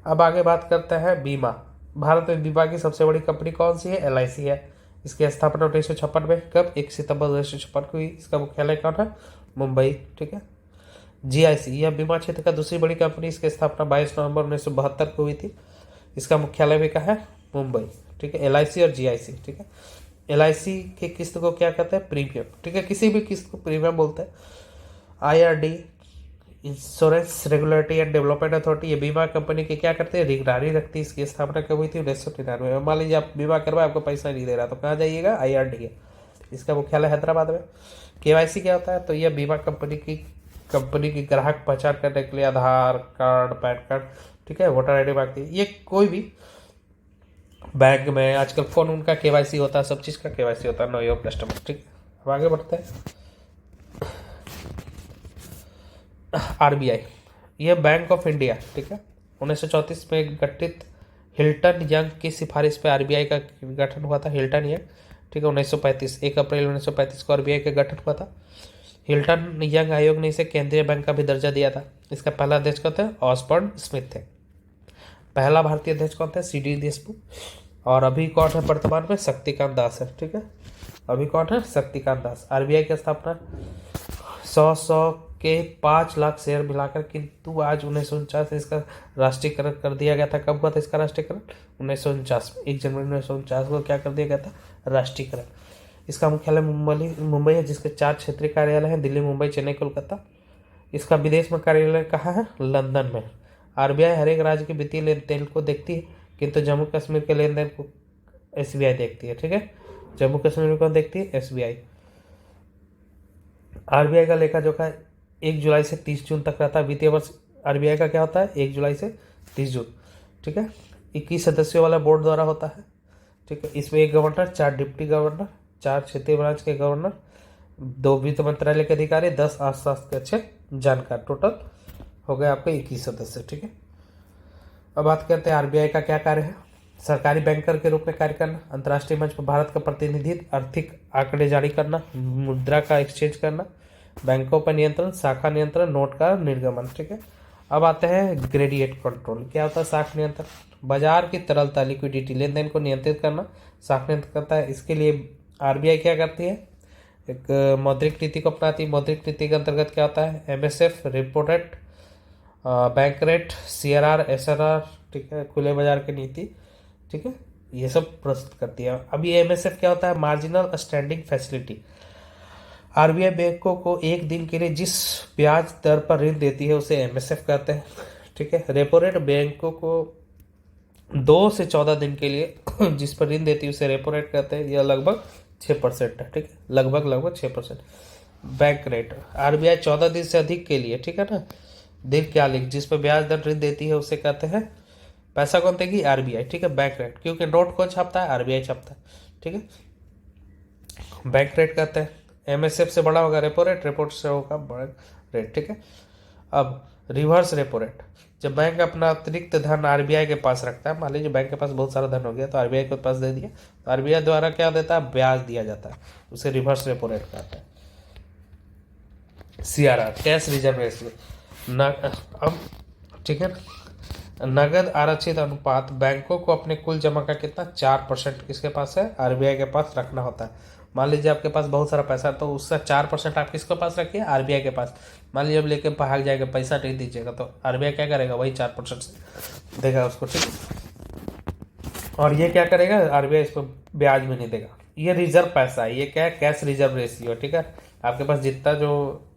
अब आगे बात करते हैं बीमा। भारत में बीमा की सबसे बड़ी कंपनी कौन सी है, एलआईसी है। इसकी स्थापना 1956 में, कब, 1 सितंबर 1956 को हुई। इसका मुख्यालय कौन है, मुंबई, ठीक है। जीआईसी, यह बीमा क्षेत्र का दूसरी बड़ी कंपनी, इसकी स्थापना 22 नवंबर 1972 को हुई थी। इसका मुख्यालय भी कहाँ है, मुंबई, ठीक है। एलआईसी और जीआईसी, ठीक है। एलआईसी की किस्त को क्या कहते हैं, प्रीमियम, ठीक है, किसी भी किस्त को प्रीमियम बोलते हैं। IRD, insurance regulatory and development authority, ये बीमा कंपनी की क्या करते हैं, निगरानी रखती है। इसकी स्थापना कब हुई थी, 1999 में। मान लीजिए आप बीमा करवाए, आपको पैसा नहीं दे रहा, तो कहाँ जाइएगा, आईआरडी है। इसका मुख्यालय हैदराबाद में। केवाईसी क्या होता है, तो यह बीमा कंपनी की ग्राहक पहचान करने के लिए आधार कार्ड, पैन कार्ड, ठीक है, वोटर आईडी मांगती है। ये कोई भी बैंक में आजकल फोन उनका केवाईसी होता है, सब चीज़ का केवाईसी होता है, नो योर कस्टमर, ठीक है। अब आगे बढ़ते हैं। आरबीआई, यह बैंक ऑफ इंडिया, ठीक है, 1934 में गठित हिल्टन यंग की सिफारिश पे आरबीआई का गठन हुआ था। हिल्टन यंग, ठीक है, 1935, 1 अप्रैल 1935 को आरबीआई का गठन हुआ था। हिल्टन यंग आयोग ने इसे केंद्रीय बैंक का भी दर्जा दिया था। इसका पहला अध्यक्ष कौन थे, ऑसबर्न स्मिथ थे। पहला भारतीय अध्यक्ष कौन थे, सीडी देशमुख। और अभी कौन है वर्तमान में, शक्तिकांत दास है, ठीक है, अभी कौन है, शक्तिकांत दास। आरबीआई की स्थापना 100 के 5 लाख शेयर मिलाकर, किंतु आज 1949 में इसका राष्ट्रीयकरण कर दिया गया था। कब हुआ था इसका राष्ट्रीयकरण, 1949 में, 1 जनवरी 1949 को क्या कर दिया गया था, राष्ट्रीयकरण। इसका मुख्यालय मुंबई है, जिसके 4 क्षेत्रीय कार्यालय हैं, दिल्ली, मुंबई, चेन्नई, कोलकाता। इसका विदेश में कार्यालय कहाँ है, लंदन में। आरबीआई हर एक राज्य के वित्तीय लेन देन को देखती है, किंतु जम्मू कश्मीर के लेन देन को एसबीआई देखती है, ठीक है। जम्मू कश्मीर में कौन देखती है, एसबीआई। आरबीआई का लेखा जोखा 1 जुलाई से 30 जून तक रहता है। वित्तीय वर्ष आरबीआई का क्या होता है, 1 जुलाई से 30 जून, ठीक है। 21 सदस्यों वाला बोर्ड द्वारा होता है, ठीक है। इसमें 1 गवर्नर, 4 डिप्टी गवर्नर, 4 क्षेत्रीय ब्रांच के गवर्नर, 2 वित्त मंत्रालय के अधिकारी, 10 अर्थशास्त्र के अच्छे जानकार। टोटल हो गए आपके 21 सदस्य, ठीक है। अब बात करते हैं आरबीआई का क्या कार्य है। सरकारी बैंकर के रूप में कार्य करना, अंतर्राष्ट्रीय मंच पर भारत का प्रतिनिधित्व, आर्थिक आंकड़े जारी करना, मुद्रा का एक्सचेंज करना, बैंकों पर नियंत्रण, शाखा नियंत्रण, नोट का निर्गमन। ठीक है। अब आते हैं ग्रेडिएट कंट्रोल। क्या होता है शाख नियंत्रण? बाजार की तरलता, लिक्विडिटी, लेन देन को नियंत्रित करना शाख नियंत्रण करता है। इसके लिए आरबीआई क्या करती है? एक मौद्रिक नीति को अपनाती है। मौद्रिक नीति के अंतर्गत क्या होता है? MSF, repo rate, bank rate, CRR, SRR, ठीक है, खुले बाजार की नीति, ठीक है, ये सब प्रस्तुत करती है। अब ये एमएसएफ क्या होता है? Marginal standing facility. आरबीआई बैंकों को एक दिन के लिए जिस ब्याज दर पर ऋण देती है उसे एमएसएफ कहते हैं। ठीक है। रेपो रेट बैंकों को 2 से 14 दिन के लिए जिस पर ऋण देती है उसे रेपो रेट कहते हैं। यह लगभग 6% है। ठीक है, लगभग 6%। बैंक रेट, आरबीआई 14 दिन से अधिक के लिए, ठीक है ना, दीर्घकालिक जिस पर ब्याज दर ऋण देती है उसे कहते हैं। पैसा कौन देगी? आरबीआई। ठीक है, बैंक रेट, क्योंकि नोट कौन छापता है? आरबीआई छापता है। ठीक है, बैंक रेट कहते हैं। एमएसएफ से बड़ा होगा रेपो रेट, रेपो से होगा बड़ा रेट। ठीक है। अब रिवर्स रेपो रेट, जब बैंक अपना अतिरिक्त धन आरबीआई के पास रखता है, मान लीजिए बैंक के पास बहुत सारा धन हो गया तो आरबीआई के पास दे दिया, तो आरबीआई द्वारा क्या देता है? ब्याज दिया जाता है, उसे रिवर्स रेपो रेट कहते हैं। CRR, cash reserve ratio. अब ठीक है, नगद आरक्षित अनुपात, बैंकों को अपने कुल जमा का कितना? 4% किसके पास है? आरबीआई के पास रखना होता है। मान लीजिए आपके पास बहुत सारा पैसा, तो उसका 4% आप किसके पास रखिए? आरबीआई के पास। मान लीजिए अब लेके भाग जाएगा, पैसा नहीं दीजिएगा, तो आरबीआई क्या करेगा? वही 4% देगा उसको। ठीक, और ये क्या करेगा? आरबीआई इस पर ब्याज भी नहीं देगा। ये रिजर्व पैसा है, ये क्या है? Cash reserve ratio. ठीक है, आपके पास जितना जो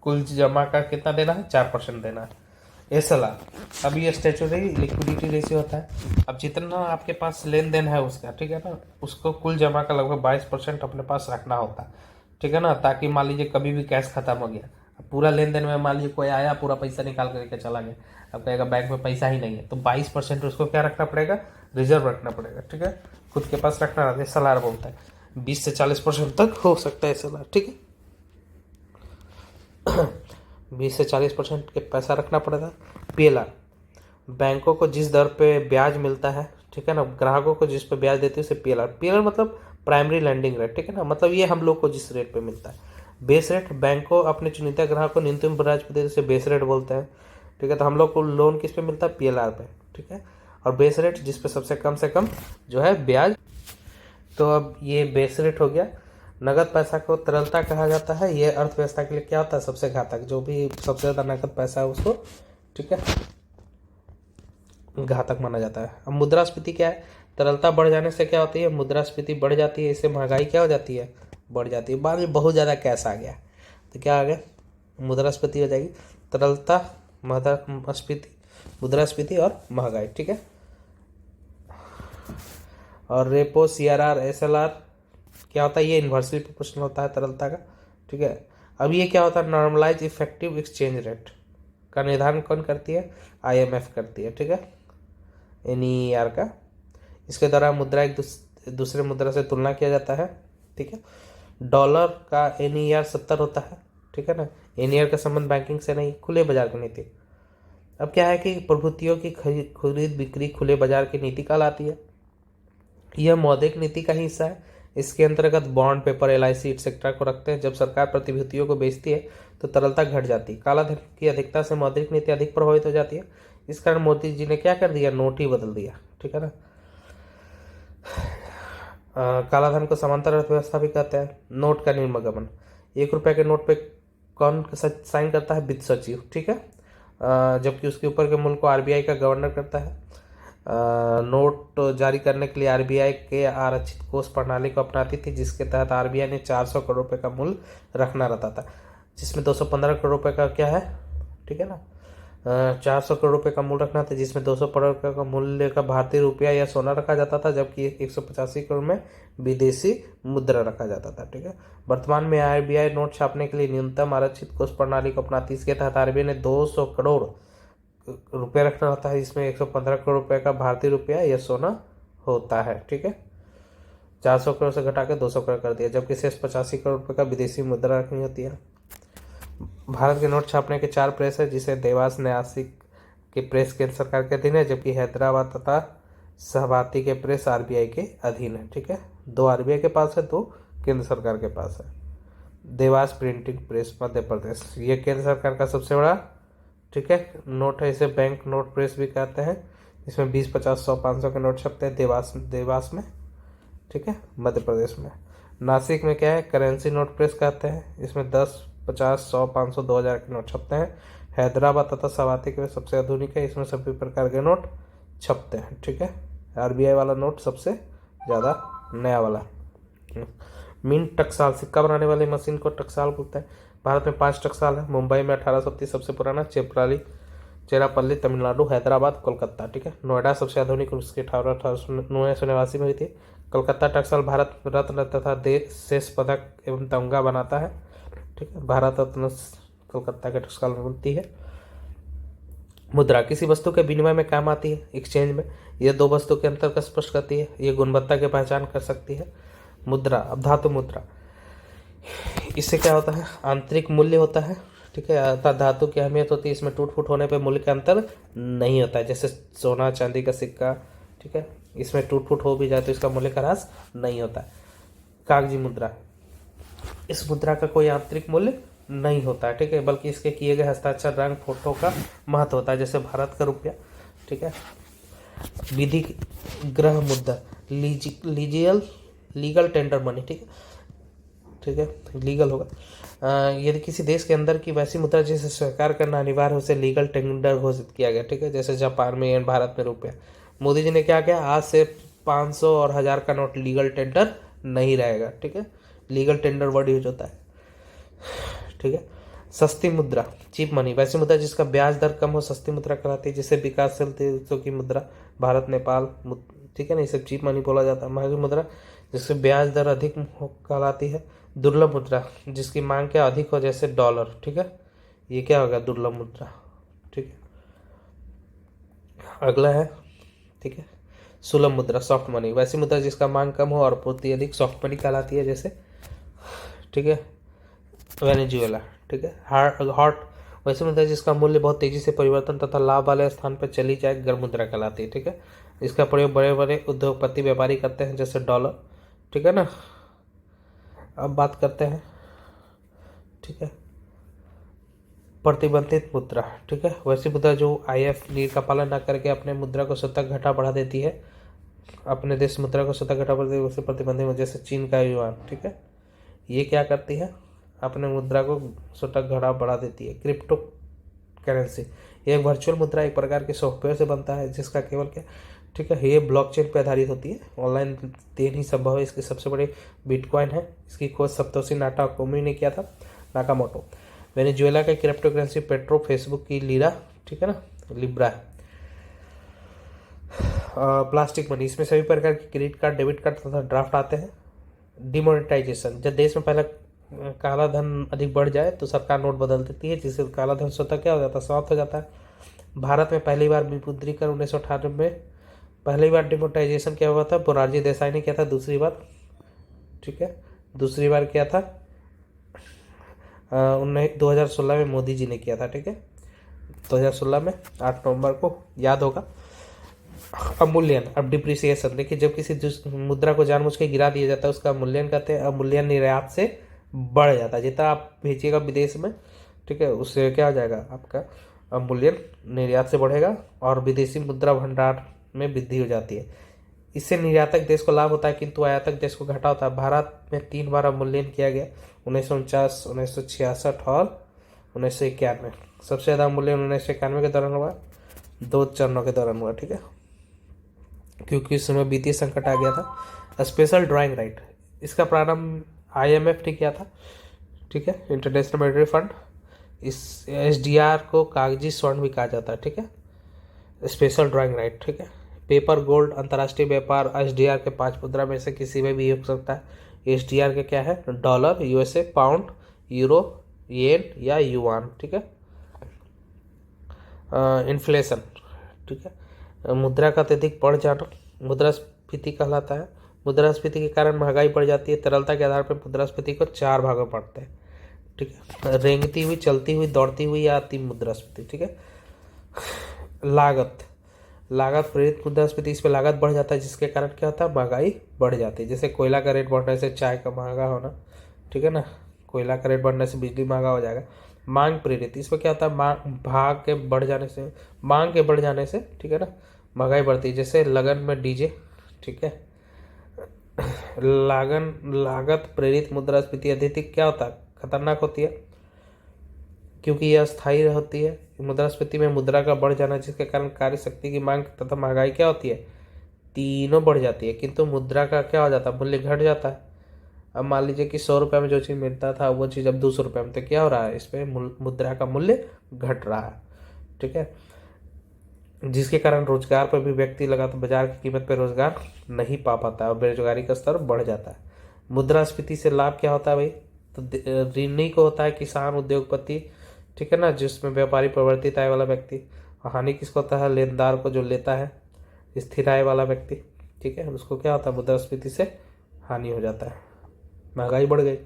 कुल जमा का कितना देना है? 4% देना है। एसएलआर, अब ये स्टैट्यूटरी लिक्विडिटी रेशियो होता है। अब जितना आपके पास लेन देन है उसका, ठीक है ना, उसको कुल जमा का लगभग 22% अपने पास रखना होता है। ठीक है ना, ताकि मान लीजिए कभी भी कैश खत्म हो गया, अब पूरा लेन देन में मान लीजिए कोई आया, पूरा पैसा निकाल करके चला गया, अब कहेगा बैंक में पैसा ही नहीं है, तो 22% उसको क्या रखना पड़ेगा? रिजर्व रखना पड़ेगा। ठीक है, खुद के पास रखना रहता है, एसएलआर बोलता है। 20 से 40% तक हो सकता है एसएलआर। ठीक है, 20 से 40% के पैसा रखना पड़ेगा। पीएलआर, बैंकों को जिस दर पे ब्याज मिलता है, ठीक है ना, ग्राहकों को जिस पे ब्याज देती है उसे पीएलआर। पीएलआर मतलब प्राइमरी लैंडिंग रेट। ठीक है ना, मतलब ये हम लोग को जिस रेट पे मिलता है। बेस रेट, बैंक को अपने चुनिंदा ग्राहक को न्यूनतम ब्याज पे देते, उसे बेस रेट बोलते हैं। ठीक है, तो हम लोग को लोन किस पे मिलता है? पीएलआर पे। ठीक है, और बेस रेट जिस पे सबसे कम से कम जो है ब्याज। तो अब ये बेस रेट हो गया। नगद पैसा को तरलता कहा जाता है। ये अर्थव्यवस्था के लिए क्या होता है? सबसे घातक। जो भी सबसे ज़्यादा नगद पैसा है उसको, ठीक है, घातक माना जाता है। अब मुद्रास्फीति क्या है? तरलता बढ़ जाने से क्या होती है? मुद्रास्फीति बढ़ जाती है। इससे महंगाई क्या हो जाती है? बढ़ जाती है। बाद में बहुत ज़्यादा कैश आ गया तो क्या आ गया? मुद्रास्फीति हो जाएगी। तरलता, मुद्रास्फीति, मुद्रास्फीति और महंगाई। ठीक है, और रेपो, सीआरआर, एसएलआर क्या होता है? ये इन्वर्सली प्रोपोर्शनल होता है तरलता का। ठीक है, अब ये क्या होता है? नॉर्मलाइज इफेक्टिव एक्सचेंज रेट का निर्धारण कौन करती है? आईएमएफ करती है। ठीक है, एनईआर का। इसके द्वारा मुद्रा एक दूसरे मुद्रा से तुलना किया जाता है। ठीक है, डॉलर का एनईआर 70 होता है। ठीक है ना, एनईआर का संबंध बैंकिंग से नहीं, खुले बाजार की नीति। अब क्या है कि प्रभुतियों की खरीद बिक्री खुले बाजार की नीति कहलाती है। यह मौद्रिक नीति का ही हिस्सा है। इसके अंतर्गत बॉन्ड, पेपर, एलआईसी एक्सेट्रा को रखते हैं। जब सरकार प्रतिभूतियों को बेचती है तो तरलता घट जाती है। काला धन की अधिकता से मौद्रिक नीति अधिक प्रभावित हो जाती है। इस कारण मोदी जी ने क्या कर दिया? नोट ही बदल दिया। ठीक है ना, काला धन को समांतर अर्थव्यवस्था भी कहते हैं। नोट का निर्गमन, 1 रुपए के नोट पे कौन साइन करता है? वित्त सचिव। ठीक है, जबकि उसके ऊपर के मूल्य को आरबीआई का गवर्नर करता है। नोट जारी करने के लिए आरबीआई के आरक्षित कोष प्रणाली को अपनाती थी, जिसके तहत आरबीआई ने 400 करोड़ रुपए का मूल्य रखना रहता था, जिसमें 215 करोड़ रुपए का क्या है? ठीक है ना, 400 करोड़ रुपए का मूल्य रखना था, जिसमें 200 करोड़ रुपए का मूल्य का भारतीय रुपया या सोना रखा जाता था, जबकि 185 करोड़ में विदेशी मुद्रा रखा जाता था। ठीक है, वर्तमान में आरबीआई नोट छापने के लिए न्यूनतम आरक्षित कोष प्रणाली को अपनाती है। इसके तहत आरबीआई ने 200 करोड़ रुपये रखना होता है, जिसमें 115 करोड़ रुपए का भारतीय रुपया या सोना होता है। ठीक है, 400 करोड़ से घटा के 200 करोड़ कर दिया, जबकि शेष 85 करोड़ रुपए का विदेशी मुद्रा रखनी होती है। भारत के नोट छापने के 4 प्रेस है, जिसे देवास न्यासिक की प्रेस केंद्र सरकार के अधीन है, जबकि हैदराबाद तथा सहभाती के प्रेस आरबीआई के अधीन है। ठीक है, 2 आरबीआई के पास है, 2 केंद्र सरकार के पास है। देवास प्रिंटिंग प्रेस मध्य प्रदेश, ये केंद्र सरकार का सबसे बड़ा, ठीक है, नोट है। इसे बैंक नोट प्रेस भी कहते हैं। इसमें 20, 50, 100, 500 के नोट छपते हैं देवास में, ठीक है, मध्य प्रदेश में। नासिक में क्या है, करेंसी नोट प्रेस कहते हैं। इसमें 10, 50, 100, 500, 2000 के नोट छपते हैं। हैदराबाद तथा सवाती के सबसे आधुनिक है, इसमें सभी प्रकार के नोट छपते हैं। ठीक है, आरबीआई वाला नोट सबसे ज़्यादा नया वाला। मिंट टकसाल, सिक्का बनाने वाली मशीन को टकसाल बोलते हैं। भारत में 5 टकसाल है। मुंबई में 1830 सबसे पुराना, चेरापल्ली तमिलनाडु, हैदराबाद, कोलकाता। ठीक है, नोएडा सबसे आधुनिक, उसकी 1889 में हुई थी। कलकत्ता टकसाल भारत रत्न तथा देश शेष पदक एवं तमगा बनाता है। ठीक है, भारत रत्न कलकत्ता के टकसाल में बनती है। मुद्रा किसी वस्तु के विनिमय में काम आती है, एक्सचेंज में। यह 2 वस्तु के अंतर का स्पष्ट करती है। यह गुणवत्ता की पहचान कर सकती है। मुद्रा, अब धातु मुद्रा, इससे क्या होता है, आंतरिक मूल्य होता है। ठीक है, अर्थात धातु की अहमियत होती है, इसमें टूट फूट होने पर मूल्य का अंतर नहीं होता है, जैसे सोना चांदी का सिक्का। ठीक है, इसमें टूट फूट हो भी जाए तो इसका मूल्य का ह्रास नहीं होता है। कागजी मुद्रा, इस मुद्रा का कोई आंतरिक मूल्य नहीं होता है। ठीक है, बल्कि इसके किए गए हस्ताक्षर, रंग, फोटो का महत्व होता है, जैसे भारत का रुपया। ठीक है, विधि ग्रह मुद्रा, लीगल टेंडर मनी। ठीक है, ठीक है, लीगल होगा। यदि किसी देश के अंदर की वैसी मुद्रा जिसे स्वीकार करना अनिवार्य है, उसे लीगल टेंडर घोषित किया गया। ठीक है, जैसे जापान में येन, भारत में रुपया। मोदी जी ने क्या किया, आज से 500 और 1000 का नोट लीगल टेंडर नहीं रहेगा। ठीक है, लीगल टेंडर वर्ड यूज होता है। ठीक है, सस्ती मुद्रा, चीप मनी, वैसी मुद्रा जिसका ब्याज दर कम हो, सस्ती मुद्रा कहलाती है। जिससे विकासशील देशों की मुद्रा, भारत, नेपाल, ठीक है ना, इसे चीप मनी बोला जाता है। महंगी मुद्रा जिससे ब्याज दर अधिक कहलाती है। दुर्लभ मुद्रा जिसकी मांग क्या अधिक हो, जैसे डॉलर। ठीक है, ये क्या होगा, दुर्लभ मुद्रा। ठीक है, अगला है, ठीक है, सुलभ मुद्रा, सॉफ्ट मनी, वैसी मुद्रा जिसका मांग कम हो और पूर्ति अधिक, सॉफ्ट मनी कहलाती है। जैसे, ठीक है, वेनेजुएला। ठीक है, हॉट, वैसी मुद्रा जिसका मूल्य बहुत तेजी से परिवर्तन तथा लाभ वाले स्थान पर चली जाए, गर्म मुद्रा कहलाती है। ठीक है, इसका प्रयोग बड़े बड़े उद्योगपति व्यापारी करते हैं, जैसे डॉलर। ठीक है ना, अब बात करते हैं, ठीक है, प्रतिबंधित मुद्रा। ठीक है, वैसी मुद्रा जो IF नीति का पालन न करके अपने मुद्रा को स्वतः घटा बढ़ा देती है, अपने देश मुद्रा को स्वतः घटा बढ़ा देती है, उसे प्रतिबंधित मुद्रा, जैसे चीन का युआन। ठीक है, ये क्या करती है, अपने मुद्रा को स्वतः घटा बढ़ा देती है। क्रिप्टो करेंसी, ये एक वर्चुअल मुद्रा, एक प्रकार के सॉफ्टवेयर से बनता है, जिसका केवल क्या, ठीक है, ये ब्लॉकचेन पर आधारित होती है। ऑनलाइन देन ही संभव है। इसकी सबसे बड़ी बिटकॉइन है। इसकी खोज सप्तोशी नाकामोटो ने किया था, नाकामोटो। वेनेजुएला का क्रिप्टो करेंसी पेट्रो, फेसबुक की लीरा, ठीक है ना, लिब्रा है। प्लास्टिक मनी, इसमें सभी प्रकार के क्रेडिट कार्ड, डेबिट कार्ड तथा ड्राफ्ट आते हैं। डिमोनेटाइजेशन, जब देश में पहले काला धन अधिक बढ़ जाए तो सरकार नोट बदल देती है, जिससे काला धन स्वतः क्या हो जाता है, समाप्त हो जाता है। भारत में पहली बार विमुद्रीकरण 1998 में, पहली बार डिमोनेटाइजेशन क्या हुआ था, मोरारजी देसाई ने किया था। दूसरी बार, ठीक है, दूसरी बार किया था 2016 में मोदी जी ने किया था। ठीक है, 2016 में 8 नवंबर को, याद होगा। अवमूल्यन, अब डिप्रिसिएशन, देखिए जब किसी मुद्रा को जानबूझ के गिरा दिया जाता है, उसका अवमूल्यन कहते हैं। अवमूल्यन निर्यात से बढ़ जाता है, जितना आप भेजिएगा विदेश में, ठीक है, उससे क्या हो जाएगा, आपका अवमूल्यन निर्यात से बढ़ेगा और विदेशी मुद्रा भंडार में वृद्धि हो जाती है। इससे निर्यातक देश को लाभ होता है, किंतु आयातक देश को घाटा होता है। भारत में 3 बार अवमूल्यन किया गया, 1949, 1966 और 1991। सबसे ज़्यादा अवमूल्यन 1991 के दौरान हुआ, 2 चरणों के दौरान हुआ। ठीक है, क्योंकि उस समय वित्तीय संकट आ गया था। स्पेशल ड्राइंग राइट, इसका प्रारंभ IMF ने किया था। ठीक है, इंटरनेशनल मॉनेटरी फंड। इस SDR को कागजी स्वर्ण भी कहा जाता है। ठीक है, स्पेशल ड्राइंग राइट। ठीक है, पेपर गोल्ड, अंतर्राष्ट्रीय व्यापार, SDR के 5 मुद्रा में से किसी में भी हो सकता है। SDR के क्या है, डॉलर, USA, पाउंड, यूरो, येन या युआन। ठीक है, इन्फ्लेशन, ठीक है, मुद्रा का अत्यधिक बढ़ जाना मुद्रास्फीति कहलाता है। मुद्रास्फीति के कारण महंगाई बढ़ जाती है। तरलता के आधार पर मुद्रास्फीति को 4 भागों में बांटते हैं। ठीक है, रेंगती हुई, चलती हुई, दौड़ती हुई या अति मुद्रास्फीति। ठीक है, लागत प्रेरित मुद्रास्फीति, इस पर लागत बढ़ जाता है जिसके कारण क्या होता है, महंगाई बढ़ जाती है। जैसे कोयला का रेट बढ़ने से चाय का महंगा होना, ठीक है ना, कोयला का रेट बढ़ने से बिजली महंगा हो जाएगा। मांग प्रेरित, इसमें क्या होता है, मांग के बढ़ जाने से ठीक है ना, महंगाई बढ़ती है। जैसे लगन में डीजे, ठीक है। लागत प्रेरित मुद्रास्फीति अत्यधिक क्या होता है, खतरनाक होती है, क्योंकि यह अस्थायी होती है। मुद्रास्फीति में मुद्रा का बढ़ जाना जिसके कारण कार्य शक्ति की मांग तथा महंगाई क्या होती है, तीनों बढ़ जाती है, किंतु मुद्रा का क्या हो जाता है, मूल्य घट जाता है। अब मान लीजिए कि 100 रुपये में जो चीज़ मिलता था वो चीज़ अब 200 रुपये में, तो क्या हो रहा है, इस पर मुद्रा का मूल्य घट रहा है, ठीक है। जिसके कारण रोजगार पर भी व्यक्ति लगा तो बाजार की कीमत पर रोजगार नहीं पा पाता है और बेरोजगारी का स्तर बढ़ जाता है। मुद्रास्फीति से लाभ क्या होता है भाई, तो ऋणी को होता है, किसान, उद्योगपति, ठीक है ना, जिसमें व्यापारी, प्रवर्तित आय वाला व्यक्ति। और हानि किसको होता है, लेनदार को, जो लेता है, स्थिर आय वाला व्यक्ति, ठीक है, उसको क्या होता है, मुद्रास्फीति से हानि हो जाता है, महंगाई बढ़ गई।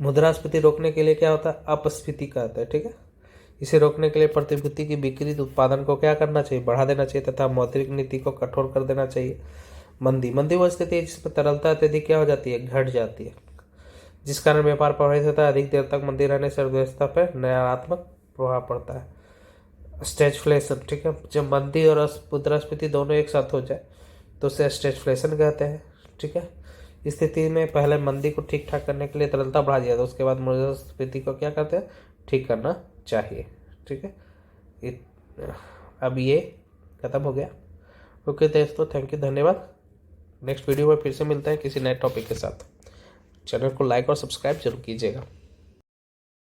मुद्रास्फीति रोकने के लिए क्या होता है, अपस्फीति कहते हैं, ठीक है। इसे रोकने के लिए प्रतिभूति की बिक्री उत्पादन को क्या करना चाहिए, बढ़ा देना चाहिए तथा मौद्रिक नीति को कठोर कर देना चाहिए। मंदी वो स्थिति है जिसमें तरलता अत्यधिक क्या हो जाती है, घट जाती है, जिस कारण व्यापार प्रभावित होता है। अधिक देर तक मंदी रहने से अर्थव्यवस्था पर नकारात्मक प्रभाव पड़ता है। स्टैगफ्लेशन, ठीक है, जब मंदी और मुद्रास्फीति दोनों एक साथ हो जाए तो उसे स्टैगफ्लेशन कहते हैं, ठीक है। इस स्थिति में पहले मंदी को ठीक ठाक करने के लिए तरलता बढ़ा दिया, तो उसके बाद मुद्रास्फीति को क्या करते हैं, ठीक करना चाहिए, ठीक है। अब ये खत्म हो गया। ओके दोस्तों, थैंक यू, धन्यवाद। नेक्स्ट वीडियो में फिर से मिलते हैं किसी नए टॉपिक के साथ। चैनल को लाइक और सब्सक्राइब जरूर कीजिएगा।